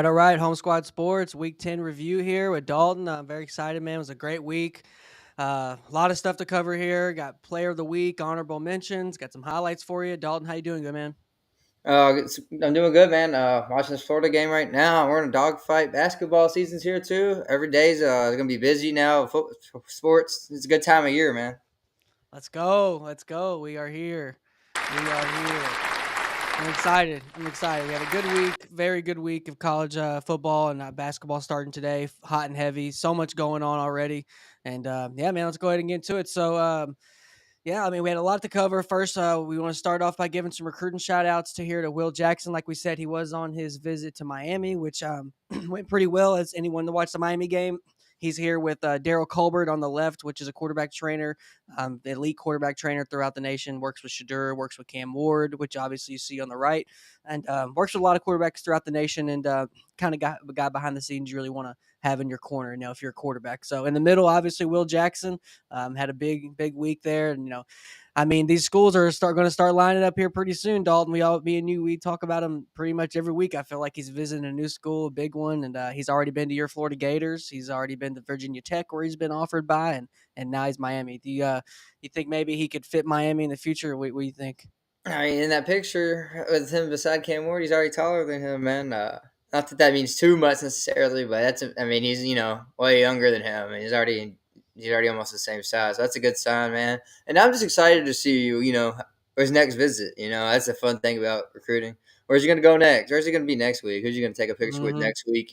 All right. Home Squad Sports Week 10 review here with Dalton. I'm very excited, man. It was a great week. A lot of stuff to cover here. Got Player of the Week, honorable mentions. Got some highlights for you. Dalton, how you doing, good man? I'm doing good, man. Watching this Florida game right now. We're in a dogfight. Basketball season's here too. Every day's gonna be busy now. Sports. It's a good time of year, man. Let's go. Let's go. We are here. We are here. I'm excited. I'm excited. We had a good week, very good week of college football and basketball starting today. Hot and heavy. So much going on already. And yeah, man, let's go ahead and get into it. Yeah, I mean, we had a lot to cover. First, we want to start off by giving some recruiting shout outs to Will Jackson. Like we said, he was on his visit to Miami, which went pretty well. As anyone to watch the Miami game, he's here with Daryl Colbert on the left, which is a quarterback trainer, elite quarterback trainer throughout the nation. Works with Shadur, works with Cam Ward, which obviously you see on the right, and works with a lot of quarterbacks throughout the nation. And kind of got a guy behind the scenes you really want to have in your corner, if you're a quarterback. So in the middle, obviously Will Jackson had a big week there, and I mean, these schools are going to start lining up here pretty soon, Dalton. Me and you, we talk about him pretty much every week. I feel like he's visiting a new school, a big one, and he's already been to your Florida Gators. He's already been to Virginia Tech, where he's been offered by, and now he's Miami. Do you think maybe he could fit Miami in the future? What do you think? I mean, in that picture with him beside Cam Ward, he's already taller than him, man. Not that that means too much necessarily, but I mean, he's way younger than him, and he's already almost the same size. So that's a good sign, man. And I'm just excited to see his next visit. That's the fun thing about recruiting. Where's he going to go next? Where's he going to be next week? Who's he going to take a picture with Mm-hmm. next week?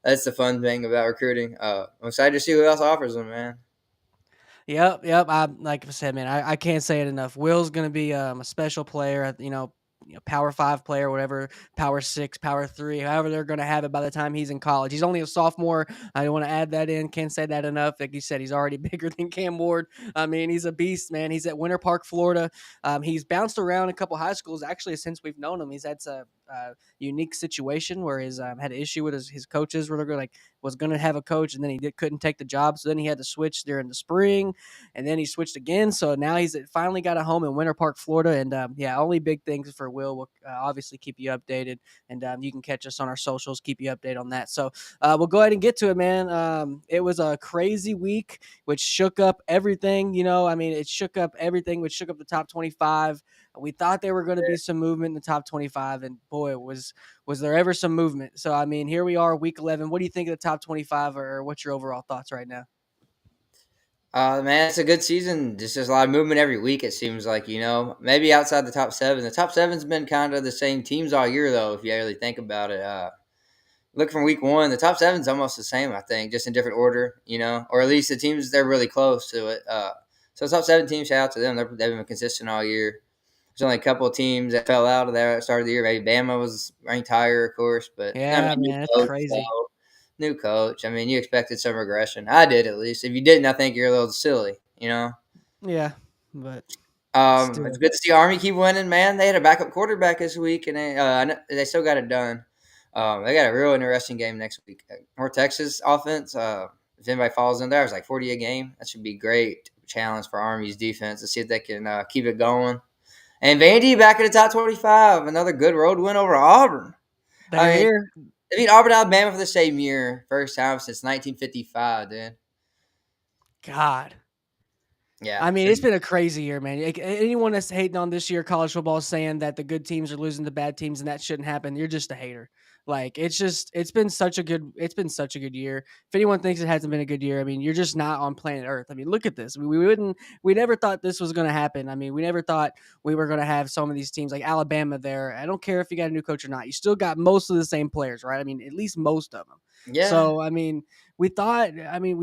That's the fun thing about recruiting. I'm excited to see who else offers him, man. Yep. Like I said, man, I can't say it enough. Will's gonna be a special player, Power Five player, whatever, Power Six, Power Three, however they're gonna have it by the time he's in college. He's only a sophomore. I want to add that in. Can't say that enough. Like you said, he's already bigger than Cam Ward. I mean, he's a beast, man. He's at Winter Park, Florida. He's bounced around a couple high schools actually since we've known him. He's had a unique situation where he's had an issue with his coaches where they're was going to have a coach and then couldn't take the job, so then he had to switch during the spring, and then he switched again. So now he's finally got a home in Winter Park, Florida, and yeah, only big things for Will. We'll obviously keep you updated, and you can catch us on our socials, keep you updated on that. So we'll go ahead and get to it, man. It was a crazy week, which shook up everything. I mean, it shook up everything, which shook up the top 25. We thought there were going to be some movement in the top 25, and boy, was there ever some movement. So, I mean, here we are, week 11. What do you think of the top 25, or what's your overall thoughts right now? Man, it's a good season. Just there's a lot of movement every week. It seems like maybe outside the top seven. The top seven's been kind of the same teams all year, though. If you really think about it, look from week one, the top seven's almost the same. I think just in different order, or at least the teams they're really close to it. So the top seven teams, shout out to them. They've been consistent all year. There's only a couple of teams that fell out of there at the start of the year. Maybe Bama was ranked higher, of course, but I mean, Yeah, new man, it's coach, crazy. new coach. I mean, you expected some regression. I did at least. If you didn't, I think you're a little silly. Yeah, but It's still. good to see Army keep winning, man. They had a backup quarterback this week, and they still got it done. They got a real interesting game next week. North Texas offense. If anybody falls in there, it's like 40 a game. That should be great challenge for Army's defense to see if they can keep it going. And Vandy back in the top 25. Another good road win over Auburn. They're I mean, here. they beat Auburn, Alabama for the same year. First time since 1955, dude. God. Yeah. I mean, So it's been a crazy year, man. Anyone that's hating on this year college football saying that the good teams are losing to bad teams and that shouldn't happen, you're just a hater. Like it's been such a good year. If anyone thinks it hasn't been a good year, I mean, you're just not on planet Earth. I mean, look at this. We never thought this was going to happen. I mean, we never thought we were going to have some of these teams like Alabama there. I don't care if you got a new coach or not. You still got most of the same players, right? I mean, at least most of them. yeah. So, I mean, we thought we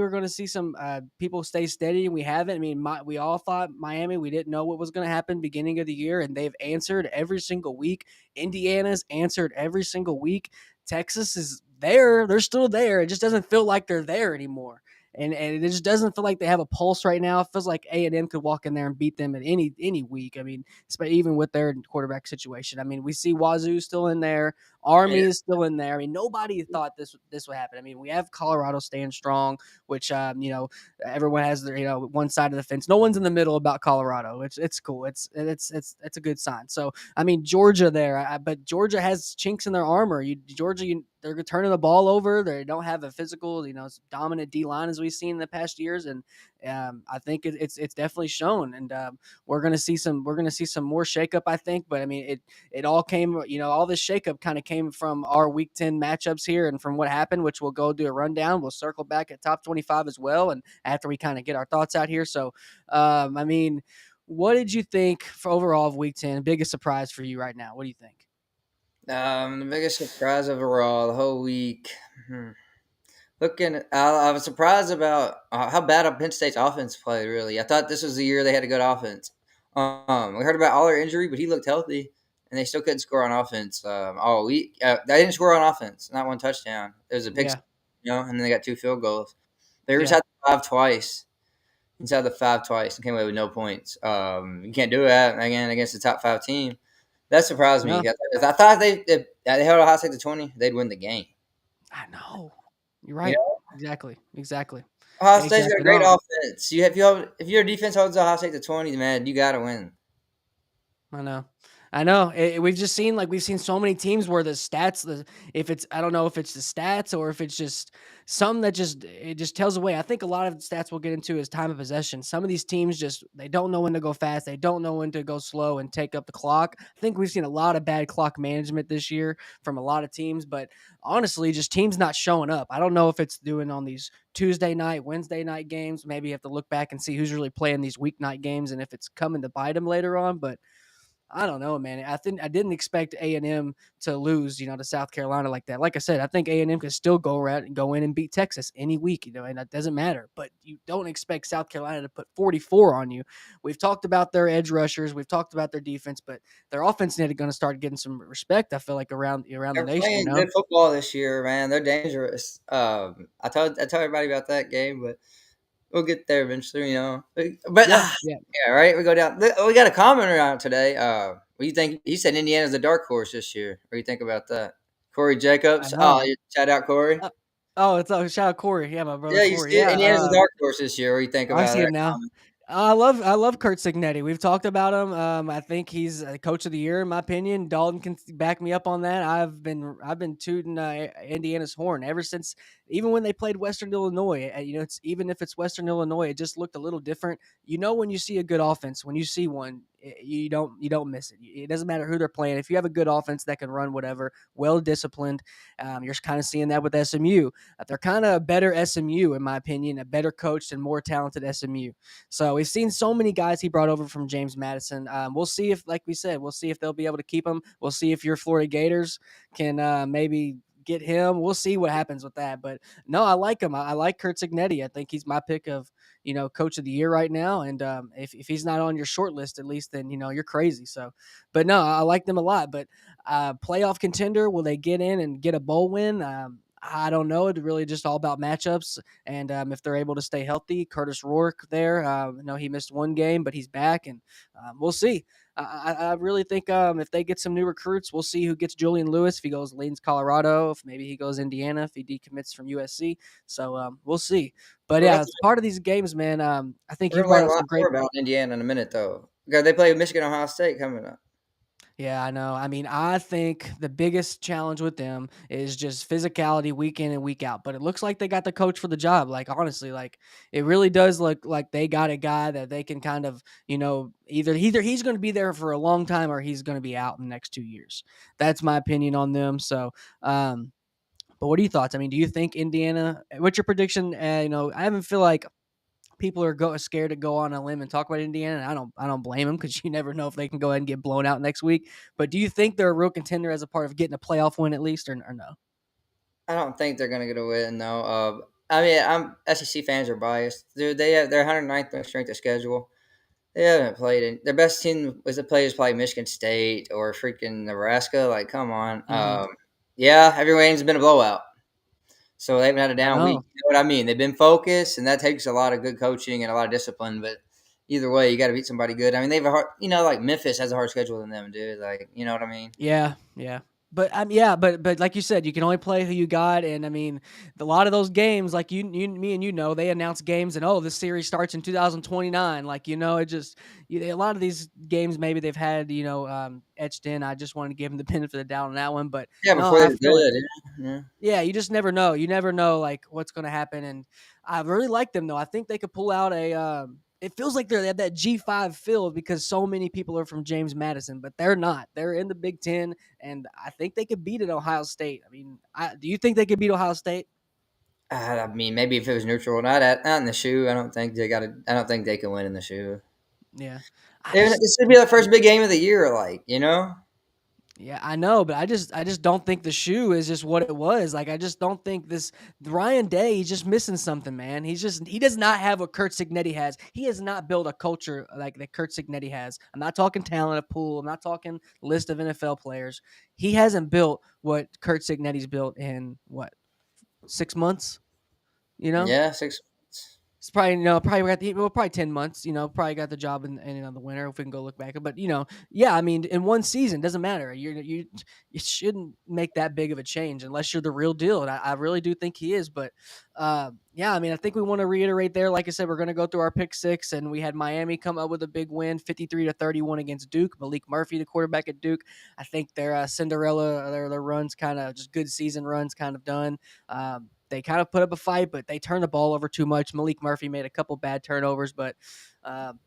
were going to see some people stay steady, and we haven't. I mean, we all thought Miami. We didn't know what was going to happen beginning of the year, and they've answered every single week. Indiana's answered every single week. Texas is there; they're still there. It just doesn't feel like they're there anymore, and it just doesn't feel like they have a pulse right now. It feels like A&M could walk in there and beat them at any week. I mean, even with their quarterback situation. I mean, we see Wazoo still in there. Army Yeah. is still in there. I mean, nobody thought this would happen. I mean, we have Colorado staying strong, which everyone has their one side of the fence. No one's in the middle about Colorado. It's cool. It's a good sign. So I mean, Georgia there, but Georgia has chinks in their armor. They're turning the ball over. They don't have a physical, dominant D line as we've seen in the past years, and I think it's definitely shown. And we're gonna see some more shakeup, I think. But I mean, it all came, all this shakeup kind of came from our Week 10 matchups here, and from what happened, which we'll go do a rundown. We'll circle back at top 25 as well, and after we kind of get our thoughts out here. So, I mean, what did you think for overall of Week 10? Biggest surprise for you right now? What do you think? The biggest surprise overall the whole week. I was surprised about how bad Penn State's offense played. Really, I thought this was the year they had a good offense. We heard about Aller injury, but he looked healthy, and they still couldn't score on offense all week. They didn't score on offense, not one touchdown. It was a pick, Yeah, and then they got 2 field goals. They yeah, inside the five twice, and came away with no points. You can't do that again against the top 5 team. That surprised me. no, I thought if they held Ohio State to 20, they'd win the game. I know. You're You right. know, Exactly. Exactly. Ohio State's got a Exactly. great No, offense. If your defense holds Ohio State to 20, man, you got to win. I know. I know. We've seen so many teams where the stats, if it's, I don't know if it's the stats or if it's just some that it just tells away. I think a lot of the stats we'll get into is time of possession. Some of these teams they don't know when to go fast. They don't know when to go slow and take up the clock. I think we've seen a lot of bad clock management this year from a lot of teams, but honestly, just teams not showing up. I don't know if it's doing on these Tuesday night, Wednesday night games. Maybe you have to look back and see who's really playing these weeknight games and if it's coming to bite them later on, but I don't know, man. I didn't expect A&M to lose, to South Carolina like that. Like I said, I think A&M could still go around and go in and beat Texas any week, and that doesn't matter. But you don't expect South Carolina to put 44 on you. We've talked about their edge rushers, we've talked about their defense, but their offense is going to start getting some respect. I feel like around the They're nation, playing good football this year, man. They're dangerous. I told everybody about that game, but we'll get there eventually, But Yeah, yeah, yeah, right. We go down. We got a commenter out today. What do you think? He said Indiana's the dark horse this year. What do you think about that? Corey I Jacobs. Oh, know. shout out Corey. Uh, oh, shout out Corey. Yeah, my brother Yeah, you Corey. see it. Yeah, Indiana's the dark horse this year. What do you think I about see that him now. comment? I love Kurt Signetti. We've talked about him. I think he's a coach of the year in my opinion. Dalton can back me up on that. I've been tooting Indiana's horn ever since, even when they played Western Illinois. It's even if it's Western Illinois, it just looked a little different. When you see a good offense, when you see one, you don't miss it. It doesn't matter who they're playing. If you have a good offense that can run whatever, well disciplined, you're kind of seeing that with SMU. They're kind of a better SMU in my opinion, a better coached and more talented SMU. So we've seen so many guys he brought over from James Madison. We'll see if, like we said, we'll see if they'll be able to keep him. We'll see if your Florida Gators can maybe get him. We'll see what happens with that. But no, I like him. I like Kurt Signetti. I think he's my pick of coach of the year right now. And if he's not on your short list, at least then you're crazy. So, but no, I like them a lot. But playoff contender, will they get in and get a bowl win? I don't know. It's really just all about matchups and if they're able to stay healthy. Curtis Rourke there, he missed one game, but he's back, and we'll see. I really think if they get some new recruits, we'll see who gets Julian Lewis. If he leans Colorado, if maybe he goes Indiana, if he decommits from USC. So we'll see. But We're yeah, about as part of these games, man, I think we're you gonna brought learn a up lot some more great. about Indiana in a minute, though. Okay, they play Michigan, Ohio State coming up. Yeah, I know. I mean, I think the biggest challenge with them is just physicality week in and week out. But it looks like they got the coach for the job. Like honestly, like it really does look like they got a guy that they can kind of, either he's going to be there for a long time or he's going to be out in the next 2 years. That's my opinion on them. So, but what are your thoughts? I mean, do you think Indiana? What's your prediction? I haven't feel like people are scared to go on a limb and talk about Indiana. And I don't blame them because you never know if they can go ahead and get blown out next week. But do you think they're a real contender as a part of getting a playoff win at least, or no? I don't think they're gonna get a win, though. I mean, I'm SEC fans are biased, dude. They have their 109th strength of schedule. They haven't played in their best team was the players play Michigan State or freaking Nebraska. Like, come on. Mm-hmm. Yeah, every game's been a blowout. So they haven't had a I down week. know. You know what I mean? They've been focused, and that takes a lot of good coaching and a lot of discipline. But either way, you got to beat somebody good. I mean, they have a hard, like Memphis has a hard schedule than them, dude. Like, you know what I mean? Yeah, yeah. But yeah, but like you said, you can only play who you got, and I mean, a lot of those games, like me and they announce games, and this series starts in 2029. Like it just a lot of these games maybe they've had etched in. I just wanted to give them the benefit of the doubt on that one, but Yeah, no, before I they did feel like it, yeah. yeah, you just never know. You never know like what's going to happen, and I really like them though. I think they could pull out a. It feels like they have that G5 feel because so many people are from James Madison, but they're not. They're in the Big Ten, and I think they could beat it Ohio State. I mean, do you think they could beat Ohio State? I mean, maybe if it was neutral, not in the shoe. I don't think they got to. I don't think they can win in the shoe. Yeah, I Even just this should be the first big game of the year. Like Yeah, I know, but I just don't think the shoe is just what it was. Like I just don't think this Ryan Day, he's just missing something, man. He does not have what Kurt Signetti has. He has not built a culture like that Kurt Signetti has. I'm not talking talent of pool. I'm not talking list of NFL players. He hasn't built what Kurt Signetti's built in what 6 months. You know, yeah, 6 months. it's probably probably 10 months. Probably got the job in the winter if we can go look back. But yeah, I mean, in one season doesn't matter. You shouldn't make that big of a change unless you're the real deal, and I really do think he is. But yeah, I mean, I think we want to reiterate there. Like I said, we're going to go through our pick six, and we had Miami come up with a big win, 53-31 against Duke. Malik Murphy, the quarterback at Duke. I think their Cinderella, their runs kind of just good season runs kind of done. They kind of put up a fight, but they turned the ball over too much. Malik Murphy made a couple bad turnovers, but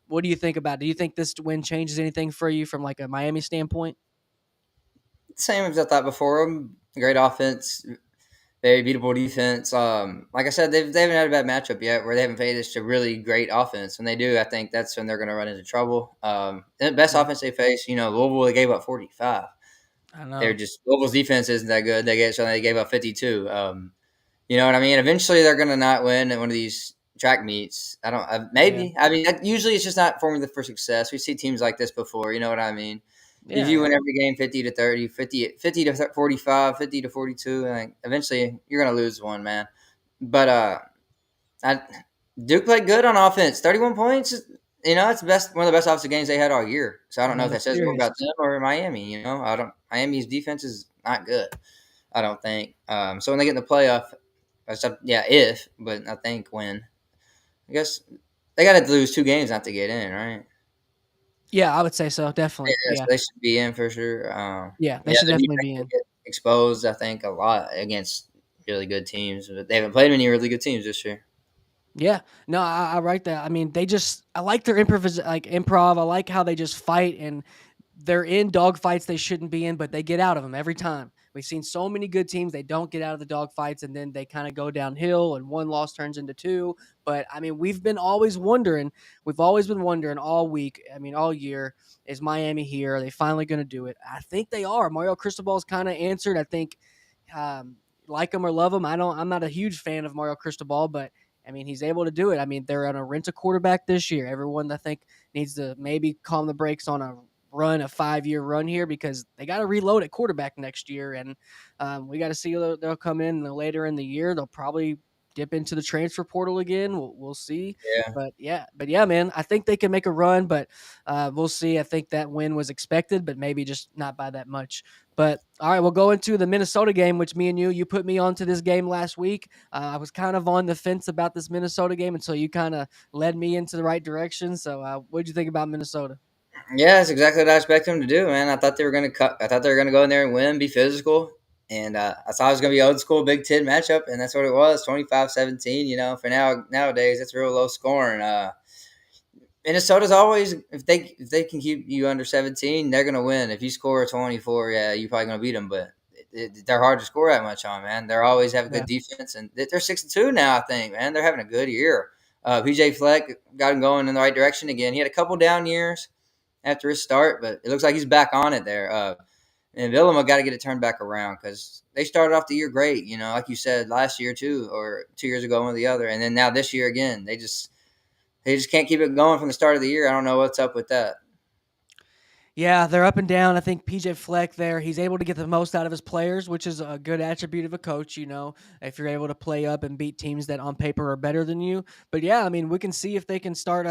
what do you think about it? Do you think this win changes anything for you from like a Miami standpoint? Same as I thought before. Great offense, very beatable defense. Like I said, they haven't had a bad matchup yet where they haven't faced a really great offense. When they do, I think that's when they're going to run into trouble. The best Yeah, offense they face, Louisville, they gave up 45. I They're know. just Louisville's defense isn't that good. They gave up 52. You know what I mean? Eventually, they're going to not win at one of these track meets. I don't. Yeah, Maybe. I mean, usually it's just not formula for success. We see teams like this before. You know what I mean? If yeah, you yeah, win every game 50-30, 50 to 45, 50-42, like, eventually you're going to lose one, man. But I, Duke played good on offense. 31 points. It's one of the best offensive games they had all year. So I don't know if another that says more series. about them or Miami. I don't. Miami's defense is not good. I don't think. So when they get in the playoff, yeah, but I think when. I guess they got to lose 2 games not to get in, right? Yeah, I would say so. Yeah, Definitely. so Yeah, they should be in for sure. yeah, they Yeah, should the definitely defense be will in. get exposed, I think, a lot against really good teams, but they haven't played many really good teams this year. Yeah, no, I write that. I mean, I like their improv. I like how they just fight and they're in dog fights they shouldn't be in, but they get out of them every time. We've seen so many good teams they don't get out of the dog fights, and then they kind of go downhill, and one loss turns into two. But I mean, we've always been wondering all week. I mean, all year, is Miami here? Are they finally going to do it? I think they are. Mario Cristobal's kind of answered. I think, um, like him or love him, I'm not a huge fan of Mario Cristobal, but I mean, he's able to do it. I mean, they're going to rent a quarterback this year. Everyone, I think, needs to maybe calm the brakes on a 5-year run here because they got to reload at quarterback next year, and we got to see they'll come in later in the year. They'll probably dip into the transfer portal again. We'll see, Yeah. but yeah, man, I think they can make a run, but we'll see. I think that win was expected, but maybe just not by that much. But all right, we'll go into the Minnesota game, which me and you put me onto this game last week. I was kind of on the fence about this Minnesota game until you kind of led me into the right direction. So, what did you think about Minnesota? Yeah, that's exactly what I expected them to do, man. I thought they were going to cut. I thought they were going to go in there and win, be physical. And I thought it was going to be old school Big Ten matchup, and that's what it was, 25-17. For nowadays, it's real low scoring. Minnesota's always if they can keep you under 17, they're gonna win. If you score 24, yeah, you're probably gonna beat them. But they're hard to score that much on, man. They're always have a Yeah. good defense, and they're 6-2 now. I think, man, they're having a good year. PJ Fleck got him going in the right direction again. He had a couple down years after his start, but it looks like he's back on it there. And Villanova got to get it turned back around because they started off the year great. Like you said last year too, or 2 years ago, one or the other, and then now this year again, they just can't keep it going from the start of the year. I don't know what's up with that. Yeah, they're up and down. I think PJ Fleck there, he's able to get the most out of his players, which is a good attribute of a coach, if you're able to play up and beat teams that on paper are better than you. But yeah, I mean, we can see if they can start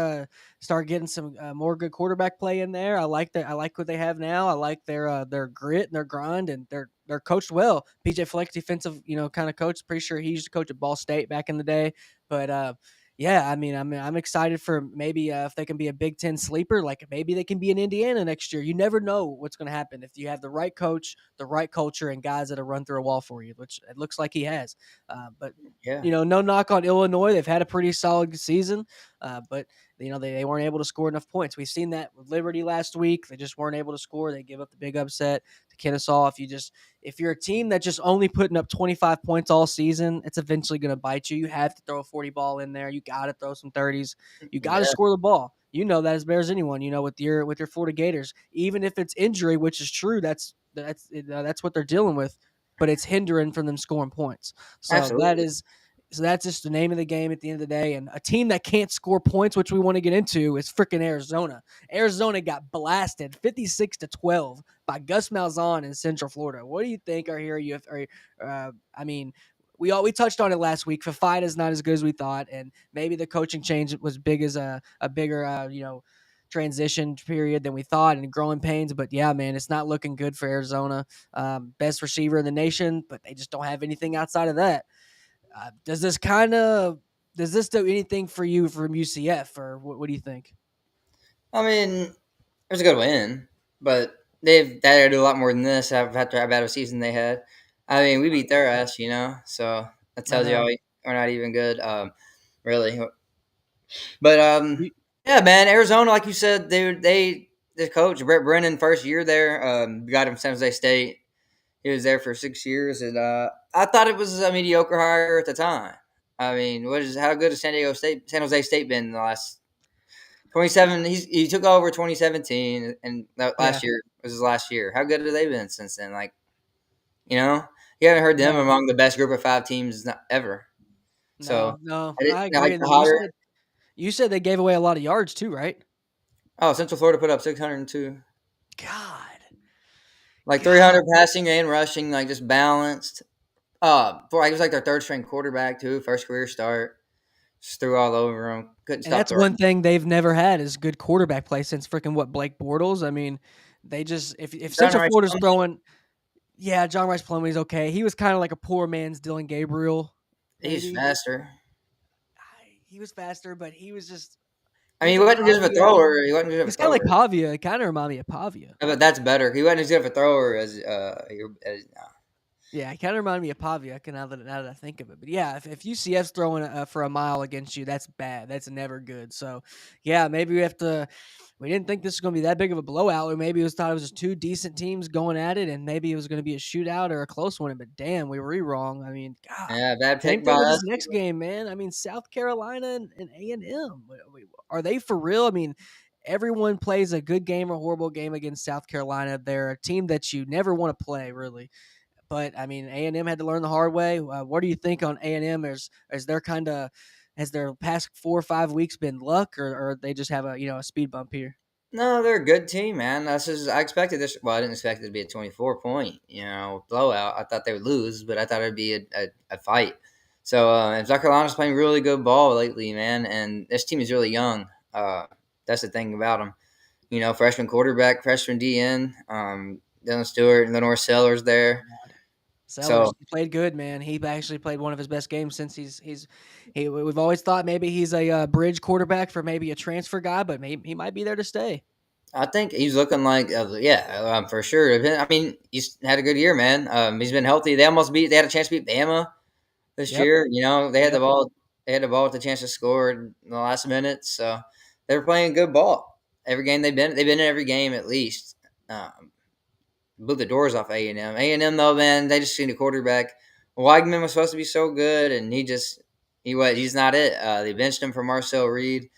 getting some more good quarterback play in there. I like what they have now. I like their grit and their grind, and they're coached well. PJ Fleck, defensive, kind of coach. Pretty sure he used to coach at Ball State back in the day. But yeah, I'm excited for maybe if they can be a Big Ten sleeper, like maybe they can be in Indiana next year. You never know what's going to happen if you have the right coach, the right culture, and guys that'll run through a wall for you, which it looks like he has. But Yeah, no knock on Illinois. They've had a pretty solid season, but they weren't able to score enough points. We've seen that with Liberty last week. They just weren't able to score. They give up the big upset to Kennesaw. If you're a team that's just only putting up 25 points all season, it's eventually going to bite you. You have to throw a 40 ball in there. You got to throw some 30s. You got to yeah, score the ball. You know that as bear as anyone. With your Florida Gators, even if it's injury, which is true, that's what they're dealing with, but it's hindering from them scoring points. So that absolutely. is so that's just the name of the game at the end of the day. And a team that can't score points, which we want to get into, is freaking Arizona. Arizona got blasted 56-12 by Gus Malzahn in Central Florida. What do you think are here? I mean, we touched on it last week. Fafita is not as good as we thought, and maybe the coaching change was big as a bigger transition period than we thought and growing pains. But yeah, man, it's not looking good for Arizona. Best receiver in the nation, but they just don't have anything outside of that. Does this do anything for you from UCF, or what do you think? I mean, it was a good win, but they got to do a lot more than this after how bad of a season they had. I mean, we beat their ass, so that I tells you know. we're not even good, really. But You- yeah, man, Arizona, like you said, the coach Brett Brennan, first year there, got him San Jose State. He was there for 6 years, and I thought it was a mediocre hire at the time. I mean, how good has San Jose State been in the last 27? He took over 2017, and that Yeah, last year was his last year. How good have they been since then? Like, you know, you haven't heard them yeah. among the best group of five teams ever. So No, no, I didn't I like agree. And the then you hire. said you said they gave away a lot of yards too, right? Oh, Central Florida put up 602. God, Like God. 300 passing and rushing, like just balanced. He was like their third string quarterback too, first career start. Just threw all over him. Couldn't And stop that's throwing. one thing they've never had is good quarterback play since freaking Blake Bortles. I mean, they just if John Central Rice Florida's Plum, throwing, yeah, John Rice Plumlee's okay. He was kind of like a poor man's Dylan Gabriel, he's maybe. faster. He was faster, but he was just I mean, he's he a wasn't good of a Pavia. thrower. He wasn't good of a He's kind of like thrower. Pavia. It kind of reminded me of Pavia. But that's better. He wasn't as good of a thrower as no. Yeah, it kind of reminded me of Pavia. Now that I think of it, but yeah, if UCF's throwing for a mile against you, that's bad. That's never good. So, yeah, maybe we have to. We didn't think this was going to be that big of a blowout, or maybe thought it was just two decent teams going at it, and maybe it was going to be a shootout or a close one. But damn, we were wrong. I mean, God. Yeah, bad Same pick thing by with us. this next game, man. I mean, South Carolina and A&M. Are they for real? I mean, everyone plays a good game or horrible game against South Carolina. They're a team that you never want to play, really. But I mean, A&M had to learn the hard way. What do you think on A&M? Is their kind of has their past 4 or 5 weeks been luck, or they just have a speed bump here? No, they're a good team, man. I expected this. Well, I didn't expect it to be a 24 point, blowout. I thought they would lose, but I thought it'd be a fight. So, and South Carolina's playing really good ball lately, man. And this team is really young. That's the thing about them. Freshman quarterback, freshman DN, Dylan Stewart, and Lenore Sellers there. Sellers So he played good, man. He actually played one of his best games since he. We've always thought maybe he's a bridge quarterback for maybe a transfer guy, but maybe he might be there to stay. I think he's looking like, yeah, for sure. I mean, he's had a good year, man. He's been healthy. They had a chance to beat Bama this Yep. year. They had the Yep. ball. They had the ball with the chance to score in the last minute. So they were playing good ball. Every game they've been in every game at least. Um, Blew the doors off A&M. A&M though, man, they just seen a quarterback. Weigman was supposed to be so good, and he's not it. They benched him for Marcel Reed.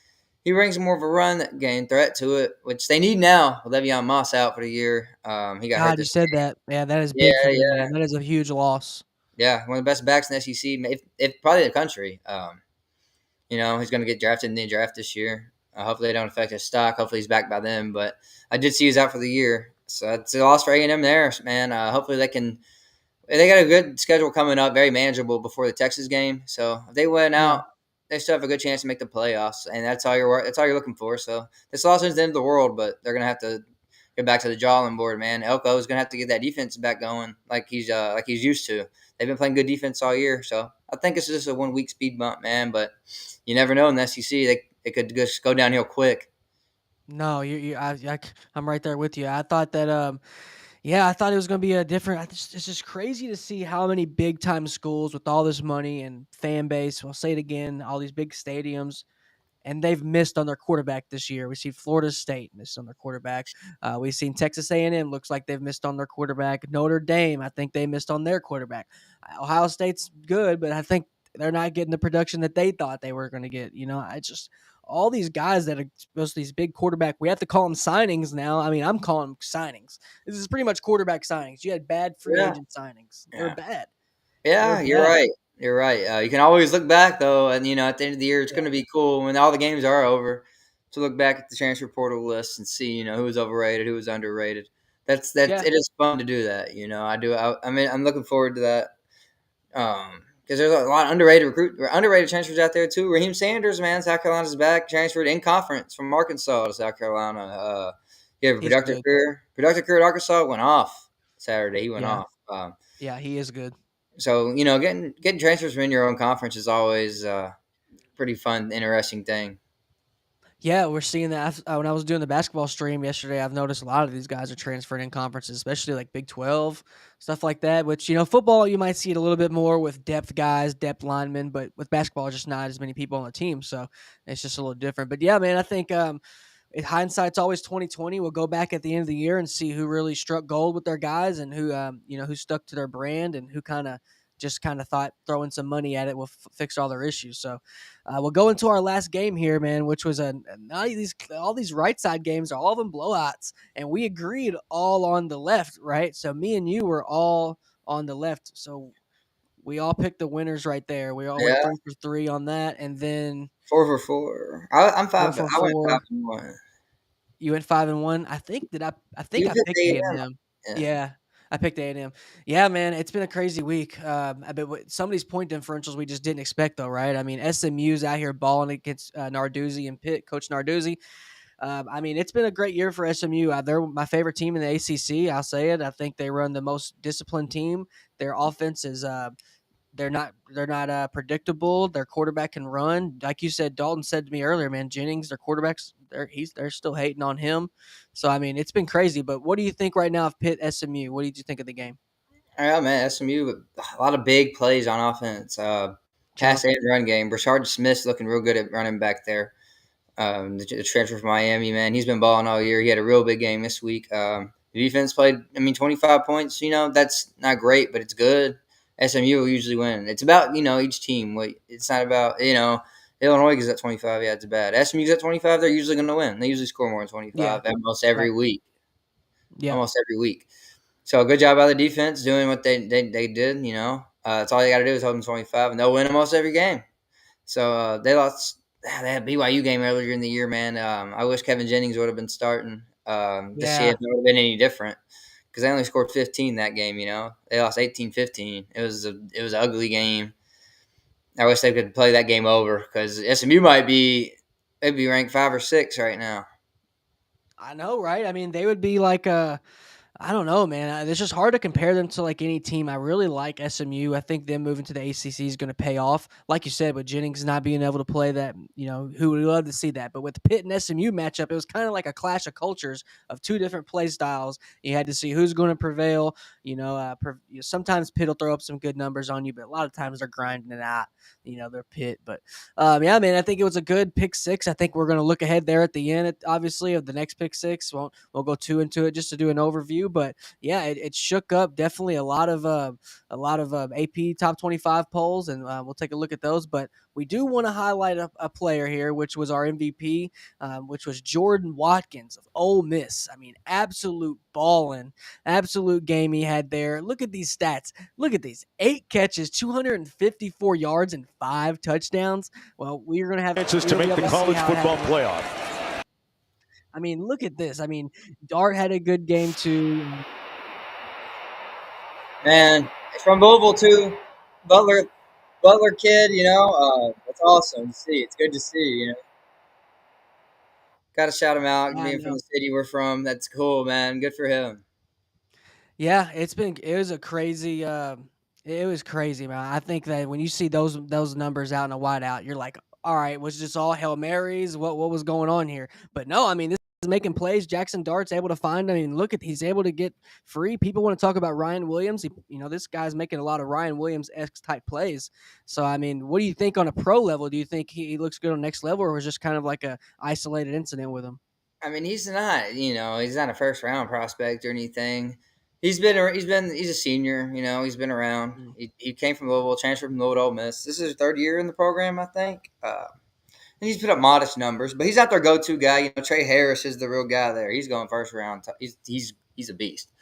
He brings more of a run game threat to it, which they need now. With Le'Veon Moss out for the year, he got hurt God, you this. said that. Yeah, that is Yeah, big for them, yeah, man. That is a huge loss. yeah. One of the best backs in the SEC, if probably the country. He's going to get drafted in the draft this year. Hopefully, they don't affect his stock. Hopefully, he's back by then. But I did see he's out for the year, so it's a loss for A&M there, man. Hopefully, they can. They got a good schedule coming up, very manageable before the Texas game. So if they win Yeah. out, they still have a good chance to make the playoffs, and that's all you're looking for. So this loss isn't the end of the world, but they're gonna have to get back to the drawing board, man. Elko is gonna have to get that defense back going like he's used to. They've been playing good defense all year, so I think it's just a 1 week speed bump, man. But you never know in the SEC; they could just go downhill quick. No, I'm right there with you. I thought that, yeah, I thought it was going to be a different. It's just crazy to see how many big time schools with all this money and fan base. I'll say it again, all these big stadiums, and they've missed on their quarterback this year. We see Florida State missed on their quarterback. We've seen Texas A&M looks like they've missed on their quarterback. Notre Dame, I think they missed on their quarterback. Ohio State's good, but I think they're not getting the production that they thought they were going to get. I just all these guys that are supposed to these big quarterback. We have to call them signings now. I mean, I'm calling them signings. This is pretty much quarterback signings. You had bad free Yeah, agent signings. They were yeah. bad. They were Yeah, you're bad. right. You're right. You can always look back though, and at the end of the year, it's Yeah. going to be cool when all the games are over to look back at the transfer portal list and see, who was overrated, who was underrated. That's Yeah. it is fun to do that. I do. I mean, I'm looking forward to that. Because there's a lot of underrated transfers out there too. Raheem Sanders, man, South Carolina's back, transferred in conference from Arkansas to South Carolina. He had a He's good. productive career at Arkansas. Went off Saturday. He went Yeah. off. Yeah, he is good. So getting transfers from in your own conference is always pretty fun, interesting thing. Yeah, we're seeing that when I was doing the basketball stream yesterday. I've noticed a lot of these guys are transferring in conferences, especially like Big 12 stuff like that. Which football you might see it a little bit more with depth guys, depth linemen, but with basketball, just not as many people on the team, so it's just a little different. But yeah, man, I think hindsight's always 2020. We'll go back at the end of the year and see who really struck gold with their guys and who stuck to their brand and who kind of thought throwing some money at it will fix all their issues. So we'll go into our last game here, man, which was all these right side games are all of them blowouts, and we agreed all on the left, right? So me and you were all on the left. So we all picked the winners right there. We all went Yeah, 3 for 3 on that, and then 4 for 4. I'm four five. for I went five four. and one. You went 5-1. I think You I picked picked A and M. A&M. Yeah. Yeah, I picked A&M. Yeah, man, it's been a crazy week. I bet some of these point differentials we just didn't expect, though, right? I mean, SMU's out here balling against Narduzzi and Pitt, Coach Narduzzi. I mean, it's been a great year for SMU. They're my favorite team in the ACC. I'll say it. I think they run the most disciplined team. Their offense is they're not predictable. Their quarterback can run. Like you said, Dalton said to me earlier, man, Jennings, their quarterbacks, they're still hating on him. So I mean, it's been crazy. But what do you think right now of Pitt SMU? What did you think of the game? Yeah, man. SMU, a lot of big plays on offense. Pass Yep. and run game. Rashard Smith's looking real good at running back there. The transfer from Miami, man, he's been balling all year. He had a real big game this week. The defense played, 25 points. That's not great, but it's good. SMU will usually win. It's about each team. It's not about Illinois gets at 25. Yeah, it's bad. SMU's at 25. They're usually going to win. They usually score more than Yeah. 25 almost every Right. week. Yeah. Almost every week. So good job by the defense doing what they did. That's all you got to do is hold them 25, and they'll win almost every game. So they lost. They had a BYU game earlier in the year, man. I wish Kevin Jennings would have been starting to see Yeah. if it would have been any different because they only scored 15 that game. They lost 18-15. It was an ugly game. I wish they could play that game over because SMU might be maybe ranked 5 or 6 right now. I know, right? I mean, they would be like I don't know, man. It's just hard to compare them to like any team. I really like SMU. I think them moving to the ACC is going to pay off. Like you said, with Jennings not being able to play that, who would love to see that. But with the Pitt and SMU matchup, it was kind of like a clash of cultures of two different play styles. You had to see who's going to prevail. Sometimes Pitt will throw up some good numbers on you, but a lot of times they're grinding it out. They're Pitt. But yeah, man, I think it was a good pick six. I think we're going to look ahead there at the end, obviously, of the next pick six. We'll go two into it just to do an overview. But yeah, it shook up definitely a lot of AP top 25 polls, and we'll take a look at those. But we do want to highlight a player here, which was our MVP, which was Jordan Watkins of Ole Miss. I mean, absolute balling, absolute game he had there. Look at these stats. Look at these: 8 catches, 254 yards, and 5 touchdowns. Well, we're gonna have Chances to we'll be make the able to see college how it football happened. playoff. I mean, look at this. I mean, Dart had a good game too. Man, it's from Louisville too. Butler, Butler kid. That's awesome to see. It's good to see. Got to shout him out, Yeah, I being from know. the city we're from. That's cool, man. Good for him. Yeah, it was a crazy it was crazy, man. I think that when you see those numbers out in a whiteout, you're like, all right, was this all Hail Marys? What was going on here? But no, I mean, this is making plays. Jackson Dart's able to find. I mean, look at he's able to get free. People want to talk about Ryan Williams. This guy's making a lot of Ryan Williams-esque type plays. So I mean, what do you think on a pro level? Do you think he looks good on next level, or was just kind of like a isolated incident with him? I mean, he's not a first round prospect or anything. He's a senior. He's been around. Mm, He came from Louisville, transferred from Louisville to Ole Miss. This is his third year in the program, I think. And he's put up modest numbers, but he's not their go-to guy. Trey Harris is the real guy there. He's going first round. He's a beast.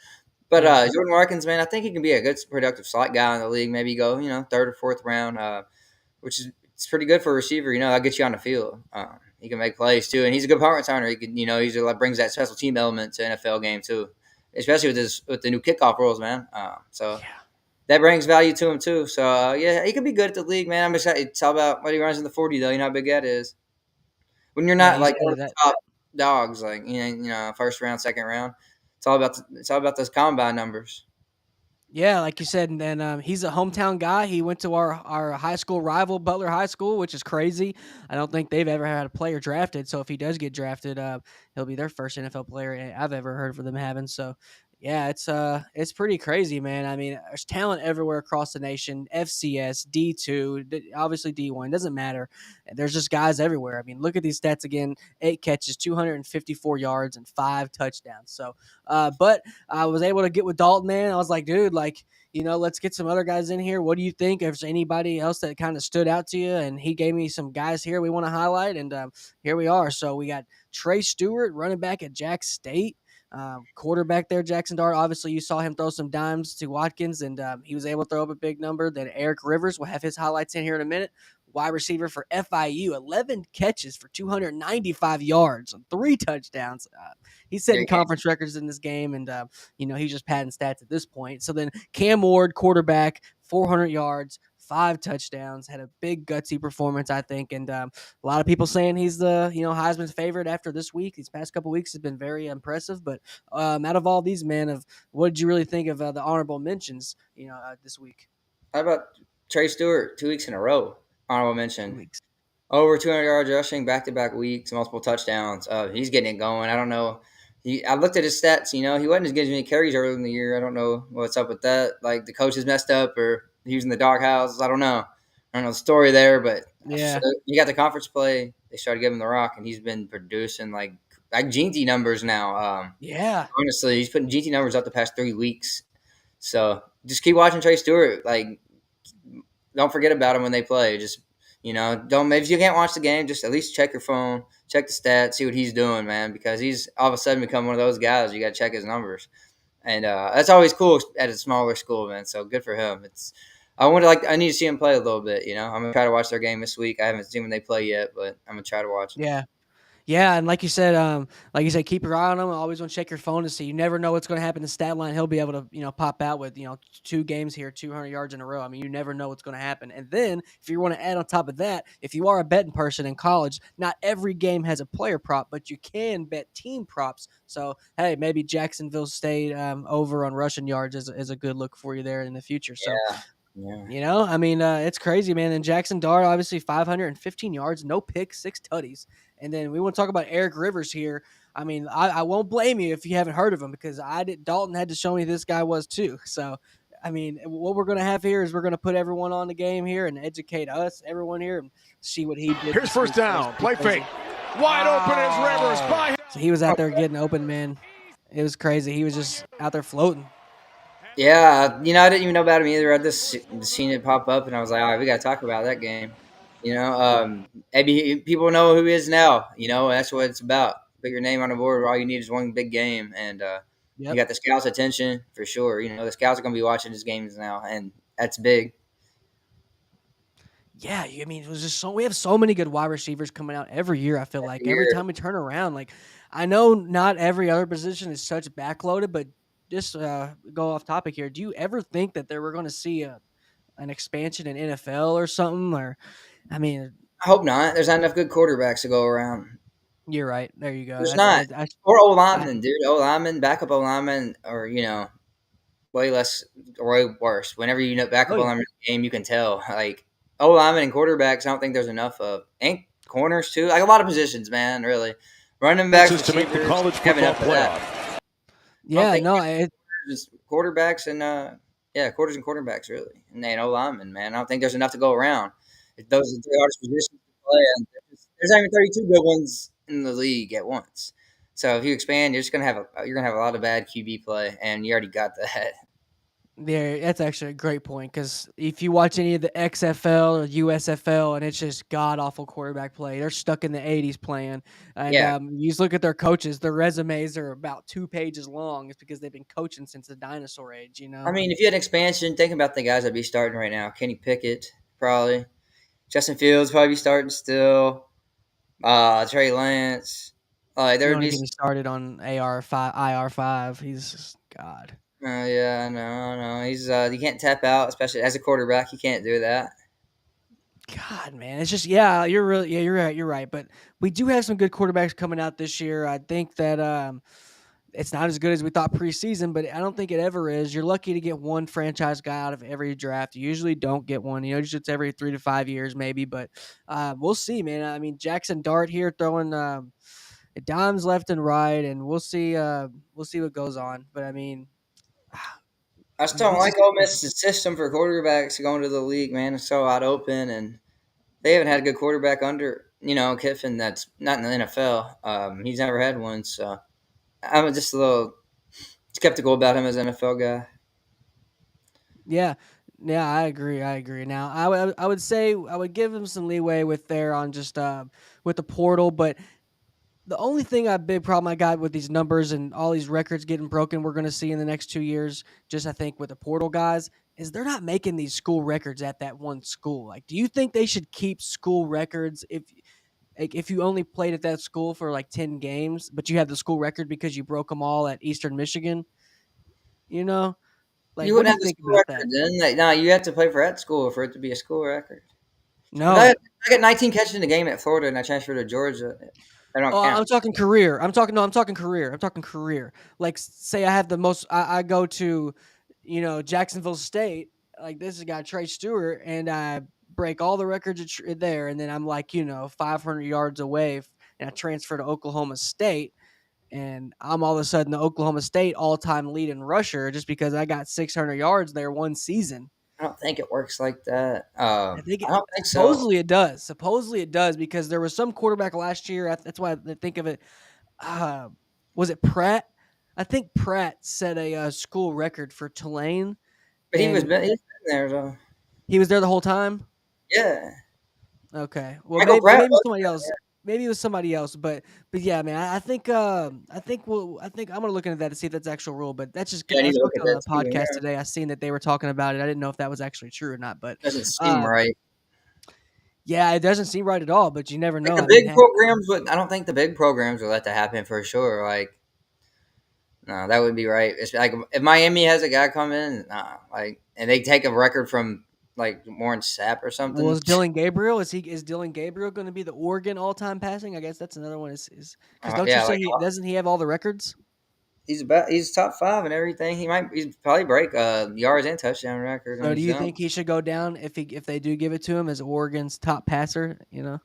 But yeah, Jordan Larkins, man, I think he can be a good, productive slot guy in the league. Maybe go, third or fourth round, which is it's pretty good for a receiver. That'll get you on the field. He can make plays too, and he's a good punt returner. He can, brings that special team element to NFL game too, especially with the new kickoff rules, man. So yeah, that brings value to him too. So yeah, he could be good at the league, man. I'm excited. It's all about what he runs in the 40 though. You know how big that is. When you're yeah. not You like one said of that. the top dogs, like first round, second round. It's all about those combine numbers. Yeah, like you said, and then he's a hometown guy. He went to our high school rival, Butler High School, which is crazy. I don't think they've ever had a player drafted. So if he does get drafted, he'll be their first NFL player I've ever heard of them having. So yeah, it's pretty crazy, man. I mean, there's talent everywhere across the nation. FCS, D2, obviously D1, doesn't matter. There's just guys everywhere. I mean, look at these stats again: 8 catches, 254 yards, and 5 touchdowns. So, but I was able to get with Dalton, man. I was like, dude, like, let's get some other guys in here. What do you think? If there's anybody else that kind of stood out to you, and he gave me some guys here we want to highlight, and here we are. So we got Trey Stewart, running back at Jack State. Quarterback there, Jackson Dart. Obviously, you saw him throw some dimes to Watkins, and he was able to throw up a big number. Then Eric Rivers, we'll have his highlights in here in a minute. Wide receiver for FIU, 11 catches for 295 yards and 3 touchdowns. He's setting conference records in this game, and he's just padding stats at this point. So then Cam Ward, quarterback, 400 yards, 5 touchdowns, had a big gutsy performance, I think, and a lot of people saying he's the Heisman's favorite after this week. These past couple weeks has been very impressive. But out of all these men, what did you really think of the honorable mentions? This week, How about Trey Stewart 2 weeks in a row? Honorable two mention. weeks. Over 200 yards rushing, back to back weeks, multiple touchdowns. He's getting it going. I don't know. I looked at his stats. He wasn't as good as many carries earlier in the year. I don't know what's up with that. Like the coaches messed up, or he was in the doghouse. I don't know. I don't know the story there, but Yeah, he got the conference play. They started giving him the rock, and he's been producing like GT numbers now. yeah, Honestly, he's putting GT numbers up the past 3 weeks. So just keep watching Trey Stewart. Like, don't forget about him when they play. Just don't maybe if you can't watch the game, just at least check your phone, check the stats, see what he's doing, man. Because he's all of a sudden become one of those guys. You got to check his numbers, and that's always cool at a smaller school, man. So good for him. I need to see him play a little bit. I'm gonna try to watch their game this week. I haven't seen when they play yet, but I'm gonna try to watch it. yeah. Yeah, and like you said, keep your eye on him. Always want to check your phone to see. You never know what's going to happen. The stat line, he'll be able to, pop out with, 2 games here, 200 yards in a row. I mean, you never know what's going to happen. And then, if you want to add on top of that, if you are a betting person in college, not every game has a player prop, but you can bet team props. So, hey, maybe Jacksonville State over on rushing yards is a good look for you there in the future. So, Yeah, yeah. I mean, it's crazy, man. And Jackson Dart, obviously 515 yards, no picks, 6 tutties. And then we want to talk about Eric Rivers here. I mean, I won't blame you if you haven't heard of him because I did. Dalton had to show me this guy was too. So, I mean, what we're going to have here is we're going to put everyone on the game here and educate us, everyone here, and see what he did. Here's first down. Play fake. Wide open is Rivers. By So he was out there getting open, man. It was crazy. He was just out there floating. Yeah, I didn't even know about him either. I just seen it pop up, and I was like, all right, we got to talk about that game. Maybe people know who he is now. That's what it's about. Put your name on the board. All you need is one big game, and you Yep. got the scouts' attention for sure. The scouts are going to be watching his games now, and that's big. Yeah, I mean, it was just we have so many good wide receivers coming out every year. I feel like Every every year. time we turn around, like I know not every other position is such backloaded, but just go off topic here. Do you ever think that they were going to see an expansion in NFL or something? Or I mean, I hope not. There's not enough good quarterbacks to go around. You're right. There you go. There's not. Or O lineman, dude. O lineman, backup O lineman, or way less, or way worse. Whenever oh backup O yeah, lineman in the game, you can tell. Like O lineman and quarterbacks, I don't think there's enough of. And corners too. Like a lot of positions, man. Really, running backs, To make the receivers, college have football enough of that. playoff. I don't yeah. think No, just quarterbacks and quarters and quarterbacks really, and then O lineman, man. I don't think there's enough to go around. Those are the three hardest positions to play, and there's only 32 good ones in the league at once. So if you expand, you're gonna have a lot of bad QB play, and you already got that. there. That's actually a great point because if you watch any of the XFL or USFL, and it's just god awful quarterback play, they're stuck in the '80s playing. And Yeah, you just look at their coaches; their resumes are about 2 pages long. It's because they've been coaching since the dinosaur age. You I know, mean, if you had expansion, think about the guys that'd be starting right now. Kenny Pickett, probably. Justin Fields probably be starting still. Trey Lance. There would don't be. even get me started on AR5, IR5. He's just, God. Yeah, no. He's you can't tap out, especially as a quarterback. You can't do that. God, man, it's just you're right, you're right. But we do have some good quarterbacks coming out this year. I think that it's not as good as we thought preseason, but I don't think it ever is. You're lucky to get one franchise guy out of every draft. You usually don't get one. Usually it's every 3 to 5 years, maybe. But we'll see, man. I mean, Jackson Dart here throwing dimes left and right, and we'll see. We'll see what goes on. But I mean, I I still mean, don't it's like just Ole crazy. Miss's system for quarterbacks going to the league, man. It's so wide open, and they haven't had a good quarterback under Kiffin. That's not in the NFL. He's never had one, so I'm just a little skeptical about him as an NFL guy. Yeah. Yeah, I agree. I agree. Now, I would say I would give him some leeway with there on just with the portal, but the only thing I big problem I got with these numbers and all these records getting broken we're going to see in the next 2 years, just I think with the portal guys, is they're not making these school records at that one school. Like, do you think they should keep school records if you only played at that school for like 10 games, but you have the school record because you broke them all at Eastern Michigan? You know, like You what do wouldn't you have the think school about that? record then. No, you have to play for that school for it to be a school record. If No, I got 19 catches in a game at Florida and I transferred to Georgia, that don't oh, count. I'm talking career. I'm talking career. I'm talking career. Like, say I have the most. I go to, Jacksonville State. Like this has got Trey Stewart, and I break all the records there, and then I'm like, 500 yards away, and I transfer to Oklahoma State, and I'm all of a sudden the Oklahoma State all-time leading rusher just because I got 600 yards there one season. I don't think it works like that. I think I don't think so. supposedly it does. Supposedly it does because there was some quarterback last year. That's why I think of it. uh, was it Pratt? I think Pratt set a school record for Tulane, But and he's been there though. he was there the whole time. Yeah, Okay, well Michael Pratt maybe was somebody else. there. Maybe it was somebody else, but yeah, man, I think I'm gonna look into that to see if that's actual rule. But that's just Yeah, I I need was to look at watching on that a too. podcast Yeah, today. I seen that they were talking about it. I didn't know if that was actually true or not, but doesn't seem uh, right. yeah, it doesn't seem right at all. But you never Like know. the I mean, big programs would. I don't think the big programs would let that happen for sure. Like, no, that would be right. It's like if Miami has a guy come in, and they take a record from like Warren Sapp or well, something. is Dylan Gabriel? Is Dylan Gabriel going to be the Oregon all time passing? I guess that's another one. Is because don't you Yeah, say like he doesn't he have all the records? he's top five and everything. He's probably break yards and touchdown record on So do his you think jumps. he should go down if they do give it to him as Oregon's top passer? Like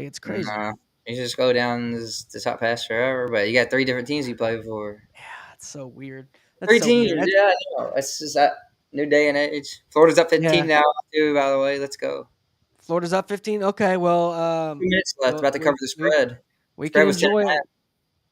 it's crazy. Nah, he just go down as the top pass forever. But you got three different teams he played for. Yeah, it's so weird. That's Three so weird. teams, That's, yeah, I know. It's just that new day and age. Florida's up 15 yeah, now, too. By the way, let's go. Florida's up 15. Okay, well, 2 minutes left. well, About to cover the spread. we can Spread was 10 enjoy and a it. half.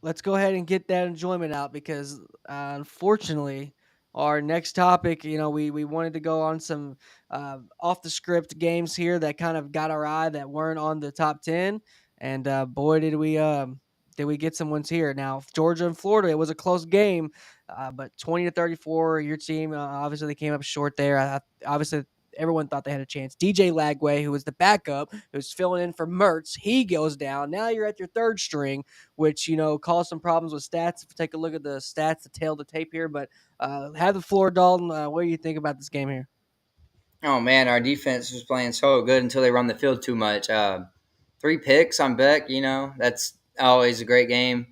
Let's go ahead and get that enjoyment out because unfortunately our next topic, we wanted to go on some off the script games here that kind of got our eye that weren't on the top 10, and boy did we get some ones here. Now Georgia and Florida, it was a close game, but 20-34 your team, obviously they came up short there. Obviously everyone thought they had a chance. DJ Lagway, who was the backup, who's filling in for Mertz, he goes down. Now you're at your third string, which caused some problems with stats. If you take a look at the stats, the tail of the tape here, but have the floor, Dalton. What do you think about this game here? Oh, man, our defense was playing so good until they run the field too much. 3 picks on Beck, that's always a great game.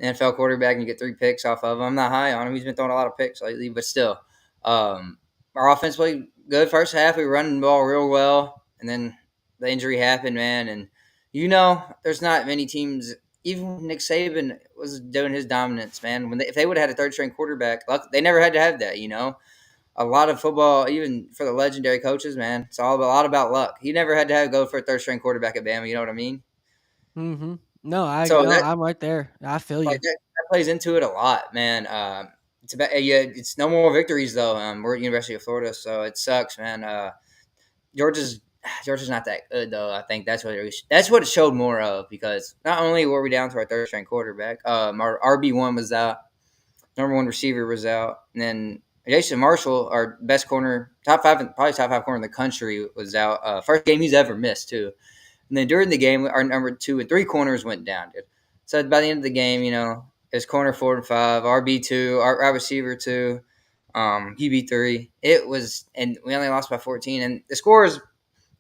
NFL quarterback, and you get 3 picks off of him. I'm not high on him. He's been throwing a lot of picks lately, but still. Um, our offense played good first half. We were running the ball real well, and then the injury happened, man. And there's not many teams. Even Nick Saban was doing his dominance, man. If they would have had a third string quarterback, they never had to have that. A lot of football, even for the legendary coaches, man, it's a lot about luck. He never had to go for a third string quarterback at Bama. You know what I mean? Mhm. No, So that I'm right there. I feel like you. that plays into it a lot, man. It's about yeah, it's no more victories though. We're at University of Florida, so it sucks, man. Georgia's Georgia's not that good though. I think that's what it showed more of, because not only were we down to our third string quarterback, our RB1 was out, number one receiver was out, and then Jason Marshall, our best corner, probably top five corner in the country, was out. First game he's ever missed too. And then during the game, our number 2 and 3 corners went down, dude. So by the end of the game, it's corner 4 and 5, RB2, our receiver 2, QB3. It was, and we only lost by 14. And the score is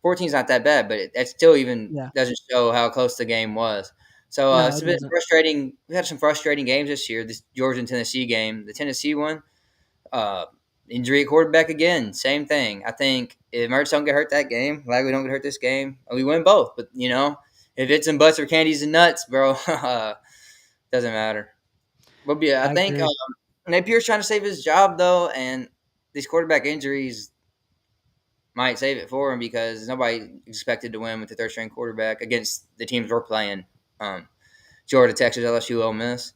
14 is not that bad, but it still even Yeah. doesn't show how close the game was. So No, it's it a bit doesn't. frustrating. We had some frustrating games this year. This Georgia and Tennessee game, the Tennessee one, uh, injury at quarterback again, same thing. I think if Mertz don't get hurt that game, like we don't get hurt this game, we win both. But if it's in butts or candies and nuts, bro, doesn't matter. But yeah, I I think agree. Napier's trying to save his job though, and these quarterback injuries might save it for him, because nobody expected to win with the third string quarterback against the teams we're playing. Georgia, Texas, LSU, Ole Miss.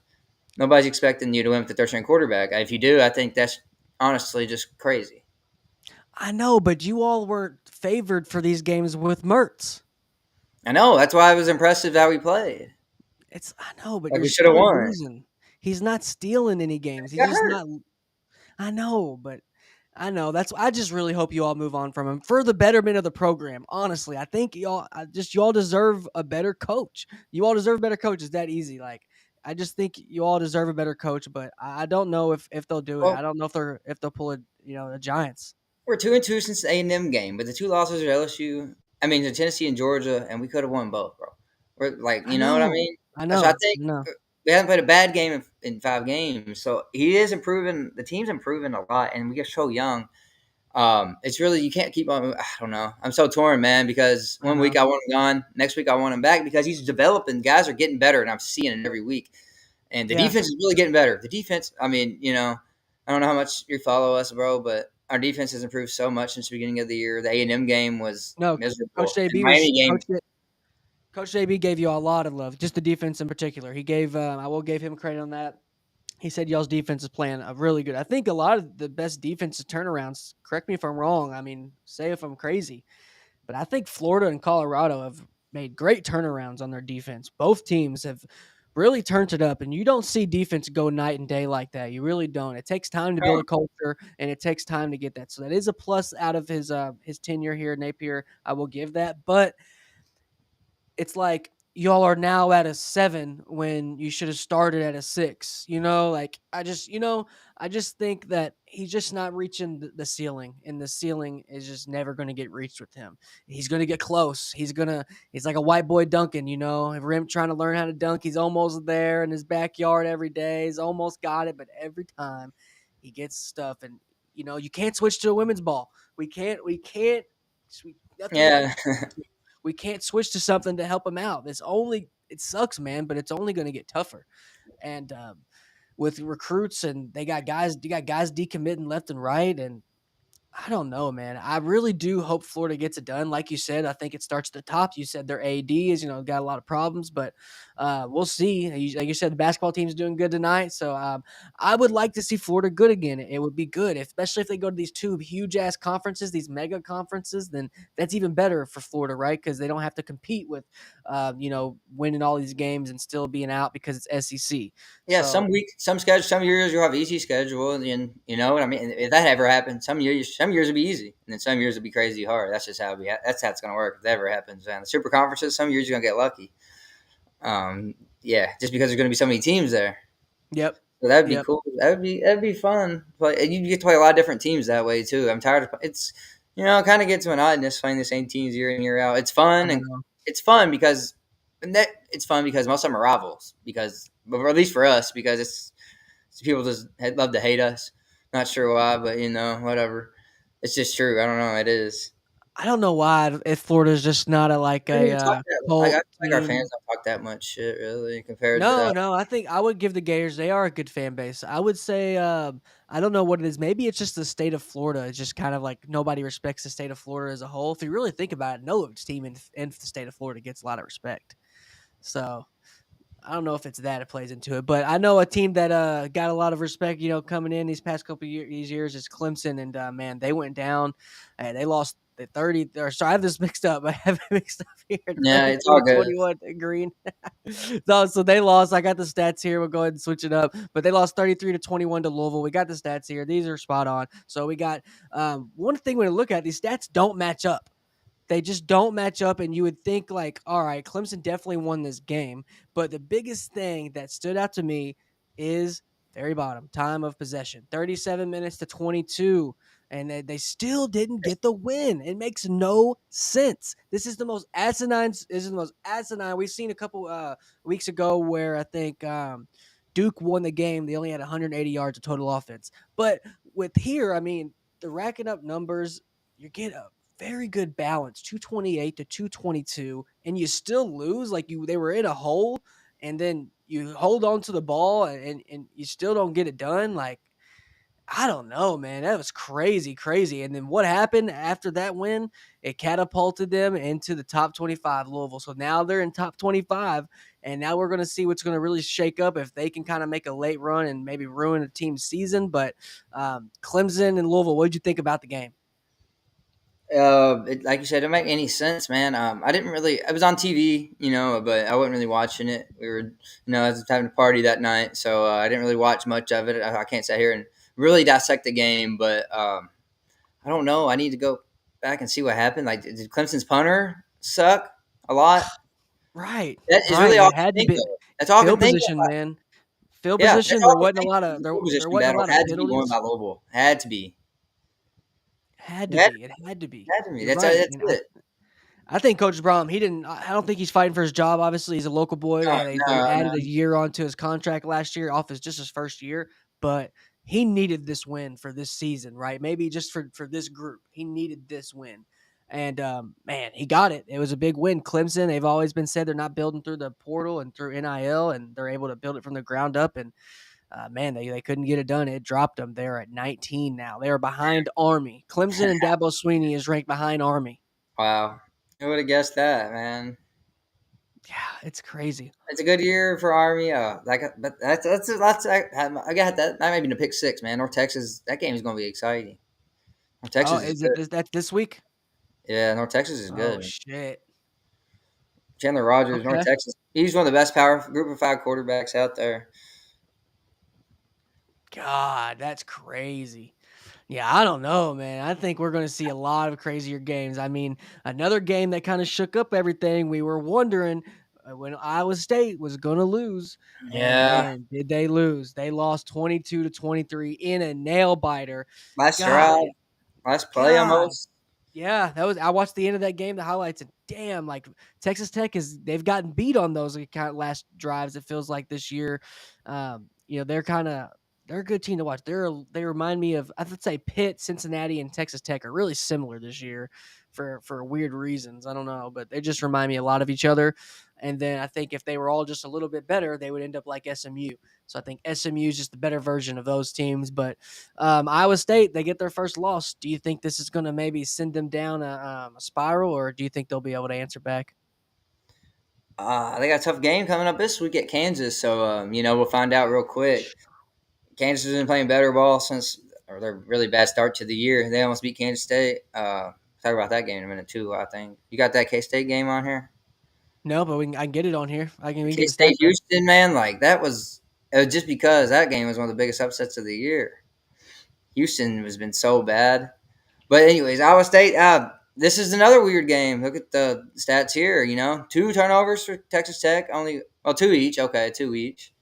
Nobody's expecting you to win with the third string quarterback. If you do, I think that's honestly just crazy. I know, but you all were favored for these games with Mertz. I know. That's why it was impressive how we played. I know, but Like, you're we should have still won. losing. He's not stealing any games. He He's got just hurt. not. I know, but I know I just really hope you all move on from him for the betterment of the program. Honestly, I think you all deserve a better coach. You all deserve a better coach. It's that easy. Like, I just think you all deserve a better coach, but I don't know if they'll do it. Well, I don't know if they'll pull a Giants. we're 2-2 since the A&M game, but the 2 losses are LSU. I mean, to Tennessee and Georgia, and we could have won both, bro. We're like, I you know what I know, mean? I So I know, think I know. we haven't played a bad game in 5 games. So he is improving. The team's improving a lot, and we are so young. It's really, you can't keep on. I don't know. I'm so torn, man, because I one know. week I want him gone, next week I want him back, because he's developing. Guys are getting better, and I'm seeing it every week. And the Yeah. defense is really getting better. The defense, I mean, I don't know how much you follow us, bro, but our defense has improved so much since the beginning of the year. The A&M game was No, Coach miserable. And JB was Miami game, Coach JB gave you a lot of love, just the defense in particular. He gave I will give him credit on that. He said y'all's defense is playing a really good. I think a lot of the best defensive turnarounds. Correct me if I'm wrong. I mean, say if I'm crazy, but I think Florida and Colorado have made great turnarounds on their defense. Both teams have really turned it up, and you don't see defense go night and day like that. You really don't. It takes time to build a culture, and it takes time to get that. So that is a plus out of his tenure here, Napier. I will give that, but it's like y'all are now at a 7 when you should have started at a 6. Like I just think that he's just not reaching the ceiling, and the ceiling is just never going to get reached with him. He's going to get close. He's like a white boy dunking, Rim trying to learn how to dunk. He's almost there in his backyard every day. He's almost got it, but every time he gets stuff, and you can't switch to a women's ball. We can't. Nothing we can yeah. do. We can't switch to something to help him out. It sucks, man, but it's only going to get tougher. And with recruits, and you got guys decommitting left and right, and I don't know, man. I really do hope Florida gets it done. Like you said, I think it starts at the top. You said their AD is, got a lot of problems, but we'll see. Like you said, the basketball team's doing good tonight. So I would like to see Florida good again. It would be good, especially if they go to these 2 huge ass conferences, these mega conferences. Then that's even better for Florida, right? Because they don't have to compete with, winning all these games and still being out because it's SEC. Yeah, So some years you'll have easy schedule, and you know what I mean. If that ever happens, some years will be easy, and then some years will be crazy hard. That's just that's how it's gonna work. If that ever happens, and the super conferences, some years you're gonna get lucky. Yeah, just because there's gonna be so many teams there. yep, So that'd be yep. cool. That'd be fun. But you get to play a lot of different teams that way too. I'm tired of it's kind of gets monotonous playing the same teams year in year out. It's I fun, and know. it's fun because it's fun because most of them are rivals or at least for us because it's people just love to hate us. Not sure why, but whatever. It's just true. I don't know. It is. I don't know why if Florida's just not a like I don't a even talk that. I cult like our fans team. don't talk that much shit really compared No, to. no, I think I would give the Gators. They are a good fan base. I would say I don't know what it is. Maybe it's just the state of Florida. It's just kind of like nobody respects the state of Florida as a whole. If you really think about it, no team in the state of Florida gets a lot of respect. So I don't know if it's that it plays into it, but I know a team that got a lot of respect, coming in these past couple these years is Clemson, and man, they went down and they lost the 30. Or sorry, I have this mixed up. I have it mixed up here. Yeah, it's 32 all to good. 21 Green. So they lost. I got the stats here. We'll go ahead and switch it up. But they lost 33 to 21 to Louisville. We got the stats here. These are spot on. So we got one thing when you look at these stats don't match up. They just don't match up, and you would think like, all right, Clemson definitely won this game. But the biggest thing that stood out to me is very bottom time of possession, 37 minutes to 22, and they still didn't get the win. It makes no sense. This is the most asinine. This is the most asinine. We've seen a couple weeks ago where I think Duke won the game. They only had 180 yards of total offense, but with here, I mean, the racking up numbers, you get a very good balance, 228 to 222, and you still lose. Like they were in a hole, and then you hold on to the ball, and you still don't get it done. Like, I don't know, man. That was crazy, crazy. And then what happened after that win? It catapulted them into the top 25, Louisville. So now they're in top 25, and now we're going to see what's going to really shake up if they can kind of make a late run and maybe ruin a team's season. But Clemson and Louisville, what did you think about the game? Like you said, it didn't make any sense, man. I didn't really. I was on TV, but I wasn't really watching it. We were, I was having a party that night, so I didn't really watch much of it. I can't sit here and really dissect the game, but I don't know. I need to go back and see what happened. Like, did Clemson's punter suck a lot? Right, That is really right. all It I can had to think be of. That's all I can field think of. position, man. Field Yeah, that's position. all There I can wasn't a think lot of. of The there. field There position wasn't a battle lot of had to be won by penalties. Louisville. Had to be. Had It to had, be. It had to be. had to be. You're right. That's And it. I think Coach Brom, he didn't. I don't think he's fighting for his job. Obviously, he's a local boy. No, They no, no. added a year onto his contract last year, off his first year. But he needed this win for this season, right? Maybe just for this group, he needed this win. And man, he got it. It was a big win. Clemson, they've always been said they're not building through the portal and through NIL, and they're able to build it from the ground up. And man, they couldn't get it done. It dropped them. They're at 19 now. They are behind Army. Clemson and Dabo Sweeney is ranked behind Army. Wow. Who would have guessed that, man? Yeah, it's crazy. It's a good year for Army. But that's I got that. That might be the pick six, man. North Texas. That game is going to be exciting. North Oh, Texas is good. is that this week? Yeah, North Texas is Oh good. shit. Chandler Rogers, North Okay. Texas. He's one of the best power group of five quarterbacks out there. God, that's crazy. Yeah, I don't know, man. I think we're going to see a lot of crazier games. I mean, another game that kind of shook up everything. We were wondering when Iowa State was going to lose, and Yeah, man, did they lose? They lost 22 to 23 in a nail biter. last God, drive, last play God. almost. Yeah, that was. I watched the end of that game, the highlights, and damn, like Texas Tech they've gotten beat on those kind of last drives. It feels like this year, they're a good team to watch. They remind me of, I would say, Pitt, Cincinnati, and Texas Tech are really similar this year for weird reasons. I don't know, but they just remind me a lot of each other. And then I think if they were all just a little bit better, they would end up like SMU. So I think SMU is just the better version of those teams. But Iowa State, they get their first loss. Do you think this is going to maybe send them down a spiral, or do you think they'll be able to answer back? They got a tough game coming up this week at Kansas, so we'll find out real quick. Kansas has been playing better ball since or their really bad start to the year. They almost beat Kansas State. Talk about that game in a minute too. I think you got that K State game on here. No, but I can get it on here. We can K get the State stats up. Houston, man, like that was it was just because that game was one of the biggest upsets of the year. Houston has been so bad, but anyways, Iowa State. This is another weird game. Look at the stats here. 2 turnovers for Texas Tech, only two each. Okay, two each.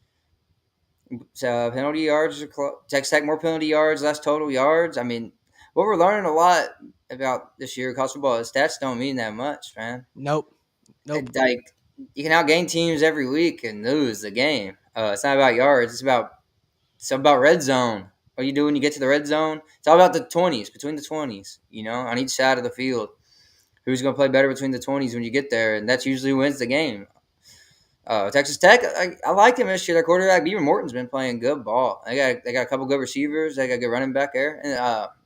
So penalty yards, Texas Tech more penalty yards, less total yards. I mean, what we're learning a lot about this year of college football is stats don't mean that much, man. Nope. Nope. Like you can outgain teams every week and lose the game. It's not about yards. It's about red zone. What do you do when you get to the red zone? It's all about the 20s, between the 20s, on each side of the field. Who's going to play better between the 20s when you get there? And that's usually wins the game. Texas Tech, I like them this year. Their quarterback, Beaver Morton's been playing good ball. They got a couple good receivers. They got a good running back there. And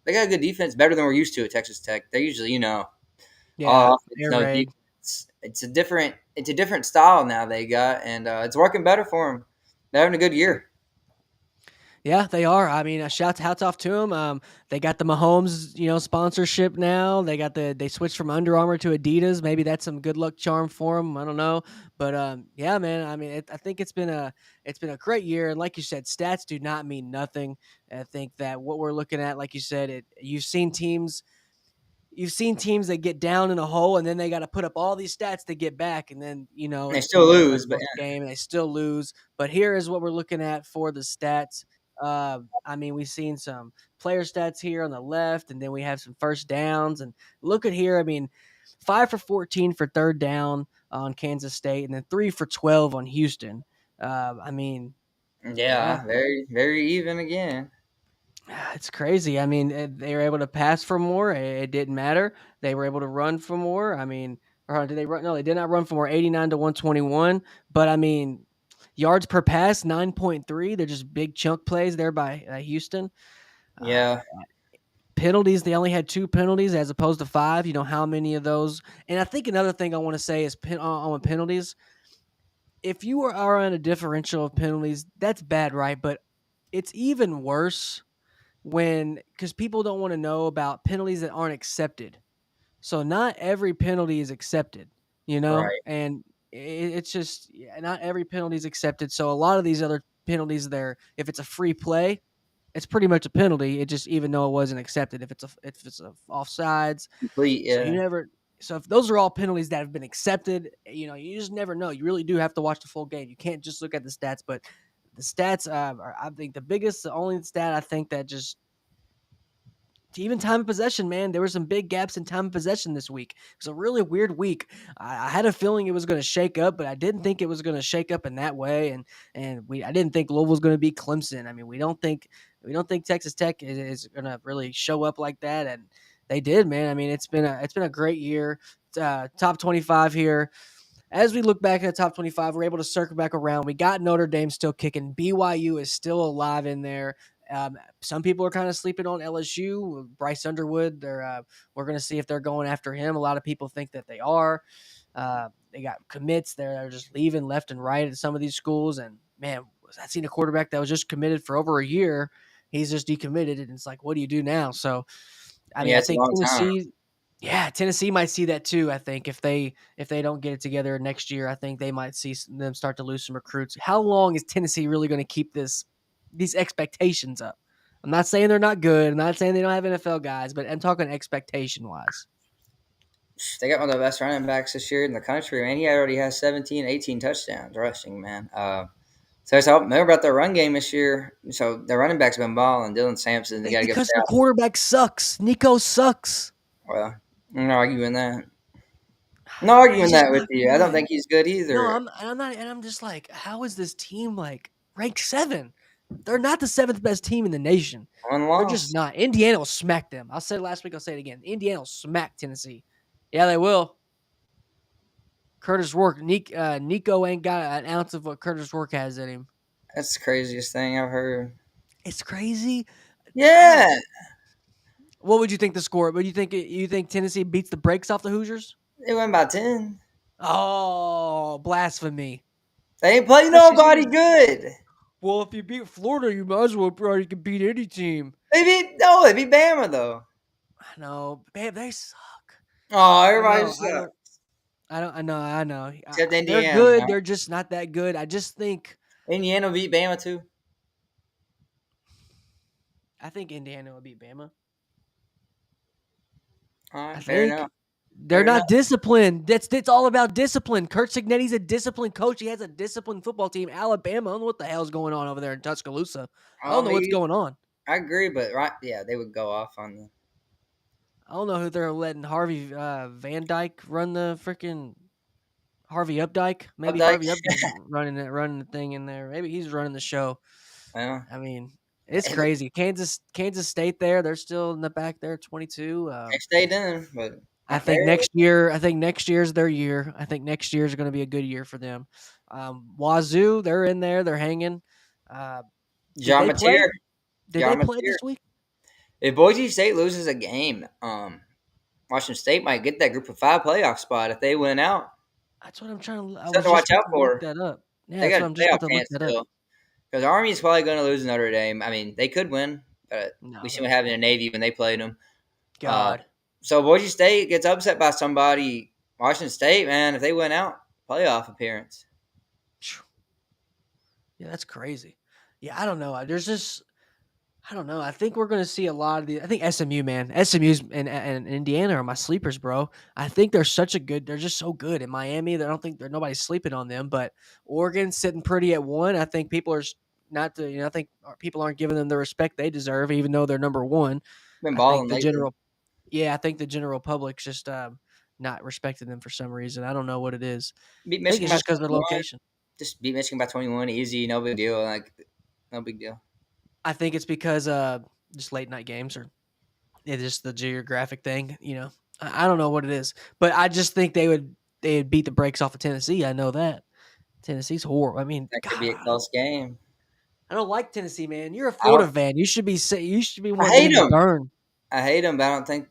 they got a good defense, better than we're used to at Texas Tech. They're usually, Yeah, all offense, air no raid. defense. It's a different style now they got, and it's working better for them. They're having a good year. Yeah, they are. I mean, hats off to them. They got the Mahomes, sponsorship now. They switched from Under Armour to Adidas. Maybe that's some good luck charm for them. I don't know, but yeah, man. I mean, I think it's been a great year. And like you said, stats do not mean nothing. I think that what we're looking at, like you said, you've seen teams that get down in a hole and then they got to put up all these stats to get back, and then And they you still never know lose, the but next game and they still lose. But here is what we're looking at for the stats. I mean, we've seen some player stats here on the left, and then we have some first downs. And look at here. I mean, 5 for 14 for third down on Kansas State, and then 3 for 12 on Houston. I mean, yeah, yeah, very very even again. it's crazy. I mean, they were able to pass for more. It didn't matter. They were able to run for more. I mean, or did they run? No, they did not run for more. 89 to 121. But I mean, yards per pass 9.3. They're just big chunk plays there by Houston. Uh, Yeah, Penalties. They only had 2 penalties as opposed to 5. You know how many of those? And I think another thing I want to say is on penalties. If you are on a differential of penalties, that's bad, right? But it's even worse because people don't want to know about penalties that aren't accepted. So not every penalty is accepted, right. and it's just not every penalty is accepted. So a lot of these other penalties there, if it's a free play, it's pretty much a penalty. It just even though it wasn't accepted, if it's a offsides, Complete, so you yeah. never. So if those are all penalties that have been accepted, you just never know. You really do have to watch the full game. You can't just look at the stats, but the stats are, I think, the only stat I think that just even time of possession, man. There were some big gaps in time of possession this week. It was a really weird week. I had a feeling it was going to shake up, but I didn't think it was going to shake up in that way. I didn't think Louisville was going to be Clemson. I mean, we don't think Texas Tech is going to really show up like that, and they did, man. I mean, it's been a great year. Top 25 here. As we look back at the top 25, we're able to circle back around. We got Notre Dame still kicking. BYU is still alive in there. Some people are kind of sleeping on LSU. Bryce Underwood, we're going to see if they're going after him. A lot of people think that they are. They got commits there that are just leaving left and right at some of these schools. And man, I seen a quarterback that was just committed for over a year. He's just decommitted, and it's like, what do you do now? So, I mean, Yeah, I it's a think long time. Tennessee might see that too. I think if they don't get it together next year, I think they might see them start to lose some recruits. How long is Tennessee really going to keep these expectations up? I'm not saying they're not good. I'm not saying they don't have NFL guys, but I'm talking expectation wise. They got one of the best running backs this year in the country, man. He already has 17, 18 touchdowns rushing, man. So remember about their run game this year. So their running back's been balling. Dylan Sampson, they got to give Because their shout. quarterback sucks. Nico sucks. Well, I'm not arguing that. I'm not arguing He's just that with not you. I don't good. think he's good No, either. I'm not, and I'm just like, how is this team like ranked 7? They're not the 7th best team in the nation. One They're just loss. not. Indiana will smack them. I said it last week. I'll say it again. Indiana will smack Tennessee. Yeah, they will. Curtis Rourke. Nico ain't got an ounce of what Curtis Rourke has in him. That's the craziest thing I've heard. It's crazy. I don't. Yeah, What would you think the score? What do you think? You think Tennessee beats the brakes off the Hoosiers? they went by 10. Oh, blasphemy! They ain't play That's just nobody good. well. If you beat Florida, you might as well probably can beat any team. They beat Bama though. I know, babe. They suck. Oh, I everybody know. I sucks. don't. I don't. I know. I know. Except They're Indiana. good. Right? They're just not that good. I just think. Indiana beat Bama too. I think Indiana will beat Bama. All I right, fair think enough. they're Fair enough. not disciplined. It's all about discipline. Kurt Cignetti's a disciplined coach. He has a disciplined football team. Alabama. I don't know what the hell's going on over there in Tuscaloosa. I don't know what's going on. I agree, but right, yeah, they would go off on the. I don't know who they're letting Harvey Van Dyke run the freaking Harvey Updike. Maybe Updike. Harvey Updike's running the thing in there. Maybe he's running the show. Well, I mean, it's crazy. Kansas State there, they're still in the back there, 22. they stayed in, but I not think barely. next year's their year. I think next year is going to be a good year for them. Wazoo, they're in there, they're hanging. Uh, did John they play? Mateer. Did they John play Mateer. this week? If Boise State loses a game, Washington State might get that Group of 5 playoff spot if they win out. That's what I'm trying to. I Something was to just watch about out to look for. that up. Yeah, They that's got what a I'm just playoff about to look chance that up. still. Because Army's probably going to lose Notre Dame. I mean, they could win, but No, we seen what happened in Navy when they played them. God. So Boise State gets upset by somebody. Washington State, man, if they win out, playoff appearance. Yeah, that's crazy. Yeah, I don't know. There's just I don't know. I think we're going to see a lot of the. I think SMU, man, SMU's and Indiana are my sleepers, bro. I think they're such a good. They're just so good. In Miami, I don't think nobody's sleeping on them. But Oregon's sitting pretty at 1. I think people are not the. I think people aren't giving them the respect they deserve, even though they're number 1. Been I think balling the lately. general. Yeah, I think the general public's just not respecting them for some reason. I don't know what it is. Beat I think Michigan it's by just because of their 21. location. Just beat Michigan by 21. Easy, no big deal. Like, no big deal. I think it's because just late night games or it's just the geographic thing. I don't know what it is, but I just think they'd beat the brakes off of Tennessee. I know that Tennessee's horrible. I mean, That could God, be a close game. I don't like Tennessee, man. You're a I Florida don't. fan. You should be I wanting hate them to them. burn. I hate them, but I don't think.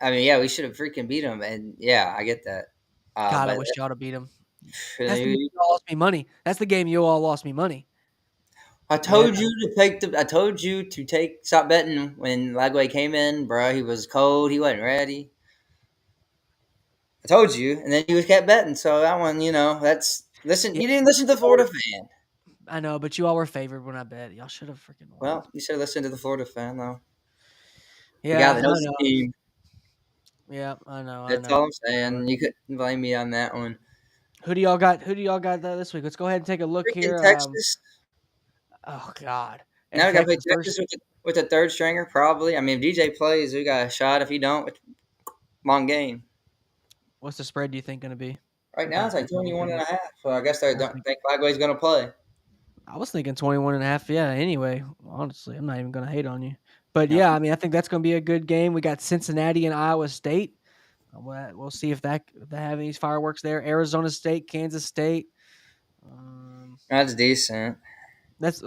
I mean, yeah, we should have freaking beat them, and yeah, I get that. God, I But wish y'all to beat them. That's the game really, you all lost me money. That's the game you all lost me money. I Man, told you to take the. I told you to stop betting when Lagway came in, bro. He was cold. He wasn't ready. I told you, and then you kept betting. So that one, that's listen. yeah, You didn't listen to the Florida fan. I know, but you all were favored when I bet. Y'all should have freaking won. Well, you should listen to the Florida fan, though. The guy Yeah, that I knows the know. team. Yeah, I know. I That's know. all I'm saying. You couldn't blame me on that one. Who do y'all got? Who do y'all got this week? Let's go ahead and take a look Freaking here. Texas. Oh God, Now and we got to play Texas Texas versus. with a third stringer, probably. I mean, if DJ plays, we got a shot. If he don't, long game. What's the spread do you think going to be? Right What now, kind it's of like football you 21 and thinking? a half. So I guess they I was don't thinking, think Lagway's going to play. I was thinking 21 and a half. Yeah. Anyway, honestly, I'm not even going to hate on you. But No. yeah, I mean, I think that's going to be a good game. We got Cincinnati and Iowa State. We'll see if they have any fireworks there. Arizona State, Kansas State. That's decent. That's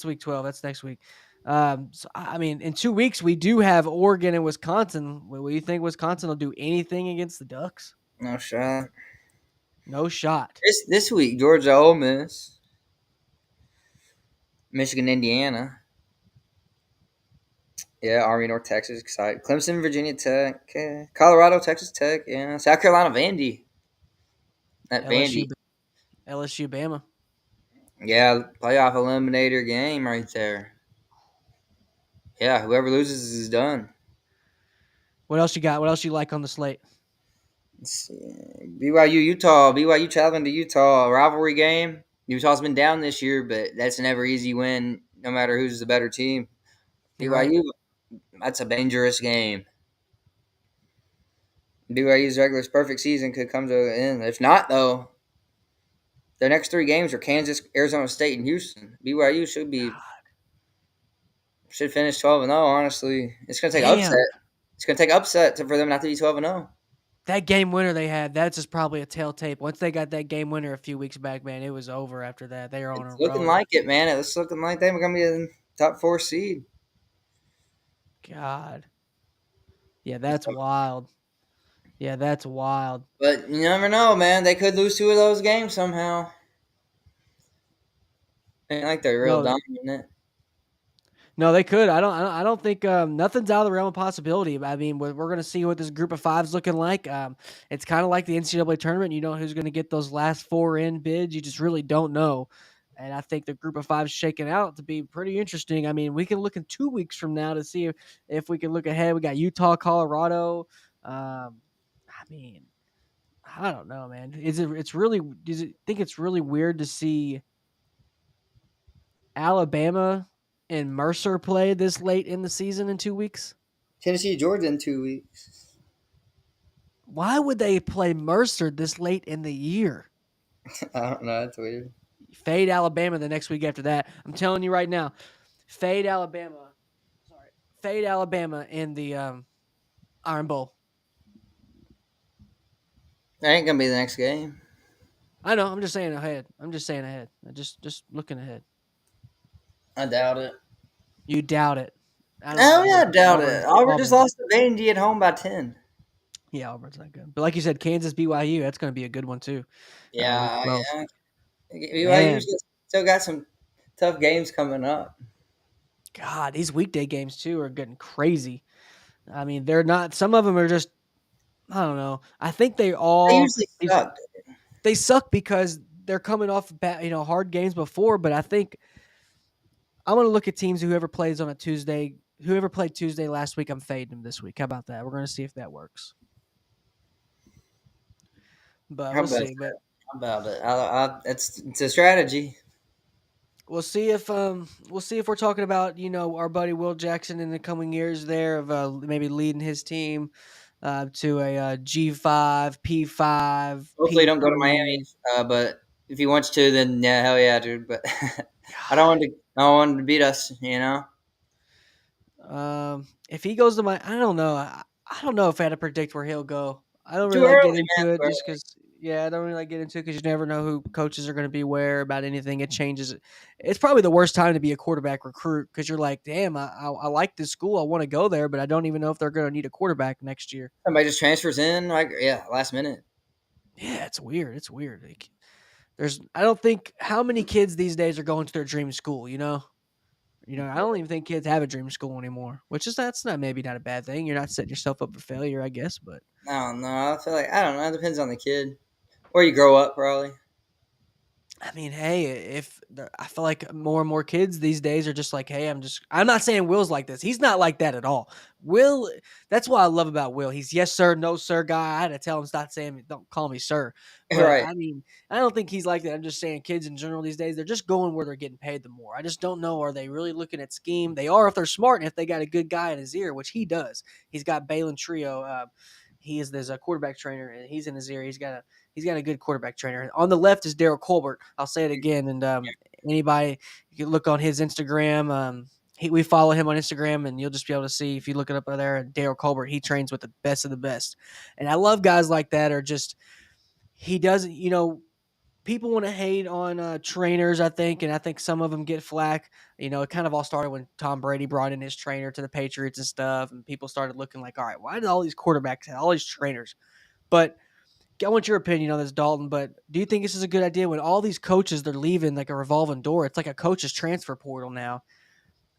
week 12. That's next week. So I mean, in 2 weeks we do have Oregon and Wisconsin. Will you think Wisconsin will do anything against the Ducks? No shot. No shot. This week, Georgia, Ole Miss, Michigan, Indiana. Yeah, Army, North Texas, excited. Clemson, Virginia Tech, Colorado, Texas Tech. Yeah, South Carolina, Vandy. That LSU, Vandy. LSU, Bama. Yeah, playoff eliminator game right there. Yeah, whoever loses is done. What else you got? What else you like on the slate? Let's see. BYU, Utah. BYU traveling to Utah. Rivalry game. Utah's been down this year, but that's an ever easy win, no matter who's the better team. You're right. BYU, that's a dangerous game. BYU's regular perfect season could come to an end. If not, though, their next 3 games are Kansas, Arizona State, and Houston. BYU should finish 12-0. Honestly, it's gonna take Damn. upset. It's gonna take upset for them not to be 12-0. That game winner they had, that's just probably a telltale. Once they got that game winner a few weeks back, man, it was over after that. They were on a It's looking roll. like it, man. It's looking like they're gonna be in top 4 seed. God. Yeah, that's wild. Yeah, that's wild. But you never know, man. They could lose 2 of those games somehow. Ain't like they're real No, dominant. no, they could. I don't think nothing's out of the realm of possibility. I mean, we're going to see what this group of 5's looking like. It's kind of like the NCAA tournament. You know who's going to get those last 4 in bids. You just really don't know. And I think the group of 5's shaking out to be pretty interesting. I mean, we can look in 2 weeks from now to see if we can look ahead. We got Utah, Colorado. I mean, I don't know, man. Does it think it's really weird to see Alabama and Mercer play this late in the season in 2 weeks? Tennessee, Georgia in 2 weeks. Why would they play Mercer this late in the year? I don't know. That's weird. Fade Alabama the next week after that. I'm telling you right now, fade Alabama. Sorry, fade Alabama in the Iron Bowl. That ain't gonna be the next game. I know. I'm just saying ahead. I'm just saying ahead. Just looking ahead. I doubt it. You doubt it. I don't Oh doubt yeah, it. I doubt it. Auburn just lost to Vandy at home by 10. Yeah, Auburn's not good. But like you said, Kansas BYU, that's going to be a good one too. Week Yeah, 12. yeah. Man, BYU's still got some tough games coming up. God, these weekday games too are getting crazy. I mean, they're not. Some of them are just. I don't know. I think they They all usually these suck. they suck because they're coming off hard games before. But I think I'm going to look at teams whoever plays on a Tuesday. Whoever played Tuesday last week, I'm fading them this week. How about that? We're going to see if that works. But How we'll about see. that? But How about it? It's a strategy. we'll see if we're talking about our buddy Will Jackson in the coming years there of maybe leading his team to a G5, P5, Hopefully, don't go to Miami. P3. But if he wants to, then yeah, hell yeah, dude. But God, I don't want him to beat us. You know. if he goes to I don't know. I don't know if I had to predict where he'll go. I don't Too really like early, get man. into it Too just early. because. Yeah, I don't really like get into it because you never know who coaches are going to be where about anything. It changes. It's probably the worst time to be a quarterback recruit because you're like, damn, I like this school. I want to go there, but I don't even know if they're going to need a quarterback next year. Somebody just transfers in, like yeah, last minute. Yeah, it's weird. It's weird. Like, I don't think how many kids these days are going to their dream school. I don't even think kids have a dream school anymore, which is that's not maybe not a bad thing. You're not setting yourself up for failure, I guess, but I don't know. I feel like I don't know. It depends on the kid. Where you grow up, probably. I mean, hey, I feel like more and more kids these days are just like, hey, I'm not saying Will's like this. He's not like that at all. Will, that's what I love about Will. He's yes, sir, no, sir guy. I had to tell him, stop saying, don't call me sir. But Right. I mean, I don't think he's like that. I'm just saying kids in general these days, they're just going where they're getting paid the more. I just don't know. Are they really looking at scheme? They are if they're smart and if they got a good guy in his ear, which he does. He's got Balin Trio. There's a quarterback trainer and he's in his ear. He's got a good quarterback trainer. On the left is Daryl Colbert. I'll say it again. And anybody, you can look on his Instagram. We follow him on Instagram, and you'll just be able to see if you look it up there. Daryl Colbert, he trains with the best of the best. And I love guys like that. Are just he doesn't. People want to hate on trainers, I think, and I think some of them get flack. It kind of all started when Tom Brady brought in his trainer to the Patriots and stuff, and people started looking like, all right, why did all these quarterbacks have all these trainers? But I want your opinion on this, Dalton, but do you think this is a good idea when all these coaches, they're leaving like a revolving door? It's like a coach's transfer portal now.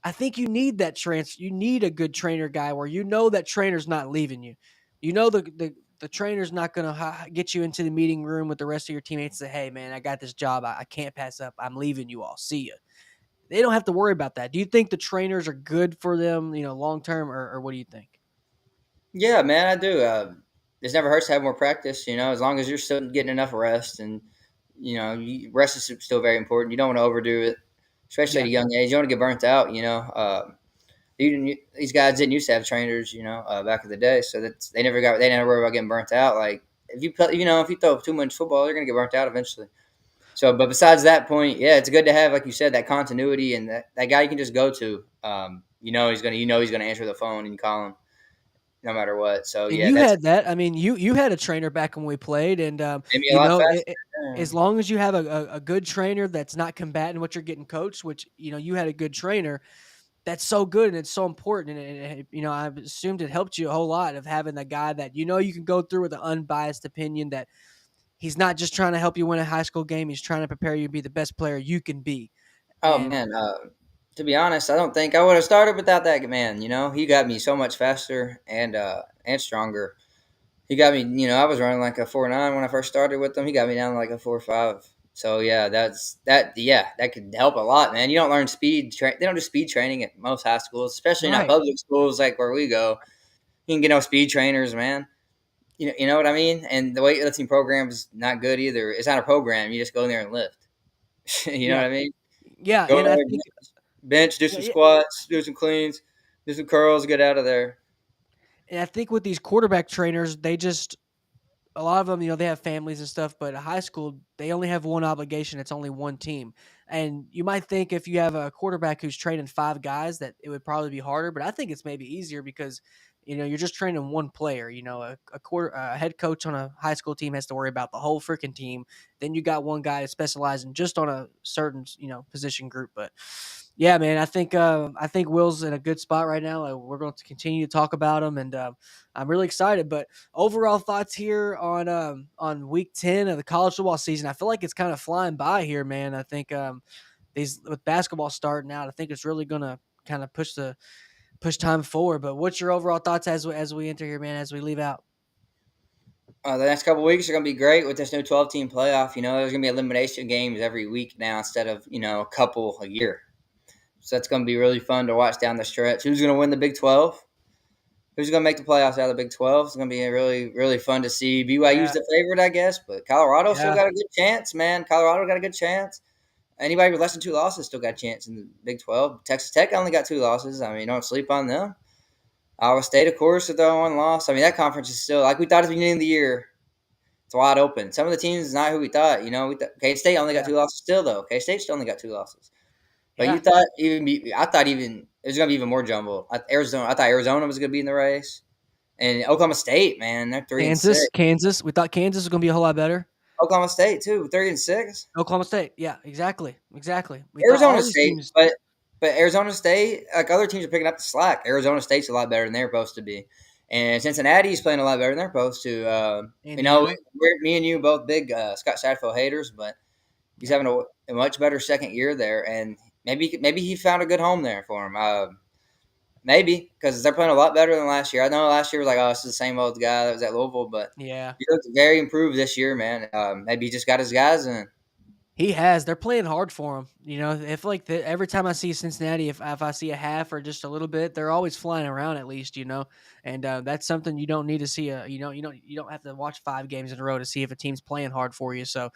I think you need that you need a good trainer guy where that trainer's not leaving you. The trainer's not going to get you into the meeting room with the rest of your teammates and say, hey, man, I got this job. I can't pass up. I'm leaving you all. See ya. They don't have to worry about that. Do you think the trainers are good for them, long term, or what do you think? Yeah, man, I do. It never hurts to have more practice, as long as you're still getting enough rest. And, rest is still very important. You don't want to overdo it, especially at Yeah. a young age. You don't want to get burnt out. These guys didn't used to have trainers, back in the day. So they never worry about getting burnt out. Like, if you play, if you throw too much football, you're going to get burnt out eventually. So, but besides that point, yeah, it's good to have, like you said, that continuity and that guy you can just go to. He's gonna answer the phone and you call him no matter what. So And yeah, you that's had that. I mean, you had a trainer back when we played, and made me a lot faster. as long as you have a good trainer that's not combating what you're getting coached, which you had a good trainer, that's so good and it's so important. And I've assumed it helped you a whole lot of having a guy that you can go through with an unbiased opinion that he's not just trying to help you win a high school game; he's trying to prepare you to be the best player you can be. Oh And man, to be honest, I don't think I would have started without that man. He got me so much faster and stronger. He got me. I was running like a 4.9 when I first started with him. He got me down to like a 4.5. So yeah, that's that. Yeah, that could help a lot, man. You don't learn speed. They don't do speed training at most high schools, especially not right, public schools like where we go. You can get no speed trainers, man. You know what I mean? And the weightlifting program is not good either. It's not a program. You just go in there and lift. You know yeah, what I mean? yeah, Go and I there, think bench, do yeah, some yeah. squats, do some cleans, do some curls, get out of there. And I think with these quarterback trainers, they just a lot of them, they have families and stuff, but at high school, they only have one obligation. It's only one team. And you might think if you have a quarterback who's training five guys that it would probably be harder, but I think it's maybe easier because, you're just training one player. A head coach on a high school team has to worry about the whole freaking team. Then you got one guy specializing just on a certain, position group. But yeah, man, I think Will's in a good spot right now. We're going to continue to talk about him, and I'm really excited. But overall thoughts here on week 10 of the college football season. I feel like it's kind of flying by here, man. I think these with basketball starting out, I think it's really gonna kind of push time forward. But what's your overall thoughts as we enter here, man, as we leave out? The next couple weeks are going to be great with this new 12-team playoff. There's going to be elimination games every week now instead of a couple a year. So that's going to be really fun to watch down the stretch. Who's going to win the Big 12? Who's going to make the playoffs out of the Big 12? It's going to be really, really fun to see. BYU's Yeah, the favorite, I guess, but Colorado still yeah, got a good chance, man. Colorado got a good chance. Anybody with less than 2 losses still got a chance in the Big 12. Texas Tech only got 2 losses. I mean, don't sleep on them. Iowa State, of course, with their one loss. I mean, that conference is still, like we thought at the beginning of the year, it's wide open. Some of the teams is not who we thought. K-State only got yeah, 2 losses still, though. K-State still only got 2 losses. But yeah. I thought even it was gonna be even more jumbled. I thought Arizona was gonna be in the race, and Oklahoma State, man, they're 3-6. Kansas. We thought Kansas was gonna be a whole lot better. Oklahoma State too, 3-6. Oklahoma State. Yeah, exactly. We thought Arizona all these State, teams. but Arizona State, like other teams are picking up the slack. Arizona State's a lot better than they're supposed to be, and Cincinnati's playing a lot better than they're supposed to. Indiana. Me and you both big Scott Satterfield haters, but he's Yeah. having a much better second year there, and maybe he found a good home there for him. Maybe because they're playing a lot better than last year. I know last year was like, oh, this is the same old guy that was at Louisville, but Yeah. he looks very improved this year, man. Maybe he just got his guys in. He has. They're playing hard for him. If like every time I see Cincinnati, if I see a half or just a little bit, they're always flying around at least. And that's something you don't need to see. You don't have to watch 5 games in a row to see if a team's playing hard for you. So,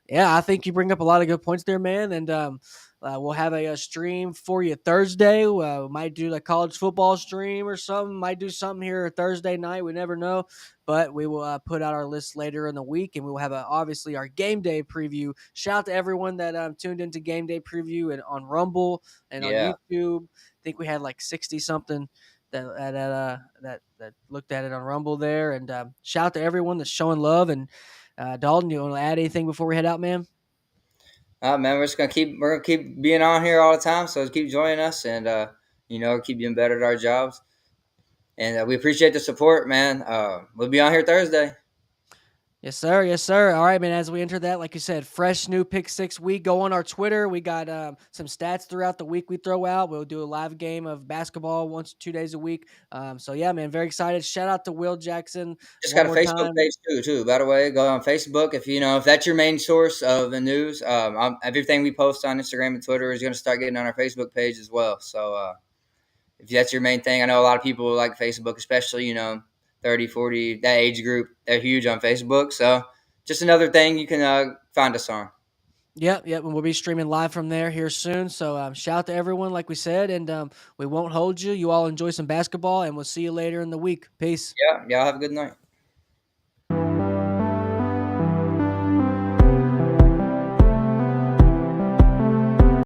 yeah, I think you bring up a lot of good points there, man. And we'll have a stream for you Thursday. We might do a college football stream or something. Might do something here Thursday night. We never know. But we will put out our list later in the week, and we will have obviously our game day preview. Shout out to everyone that tuned into game day preview and on Rumble and on Yeah. YouTube. I think we had like 60 something that looked at it on Rumble there. And shout out to everyone that's showing love. And Dalton, you want to add anything before we head out, man? Man, we're gonna keep being on here all the time. So keep joining us, and keep being better at our jobs. And we appreciate the support, man. We'll be on here Thursday. Yes, sir. Yes, sir. All right, man. As we enter that, like you said, fresh new Pick Six week. Go on our Twitter. We got some stats throughout the week we throw out. We'll do a live game of basketball 2 days a week. So yeah, man, very excited. Shout out to Will Jackson Just one got a more Facebook time. page too. By the way, go on Facebook if that's your main source of the news. Everything we post on Instagram and Twitter is going to start getting on our Facebook page as well. So if that's your main thing, I know a lot of people like Facebook, especially 30, 40, that age group. They're huge on Facebook. So just another thing you can find us on. Yep, yep. And we'll be streaming live from there here soon. So shout out to everyone, like we said, and we won't hold you. You all enjoy some basketball, and we'll see you later in the week. Peace. Yeah, y'all have a good night.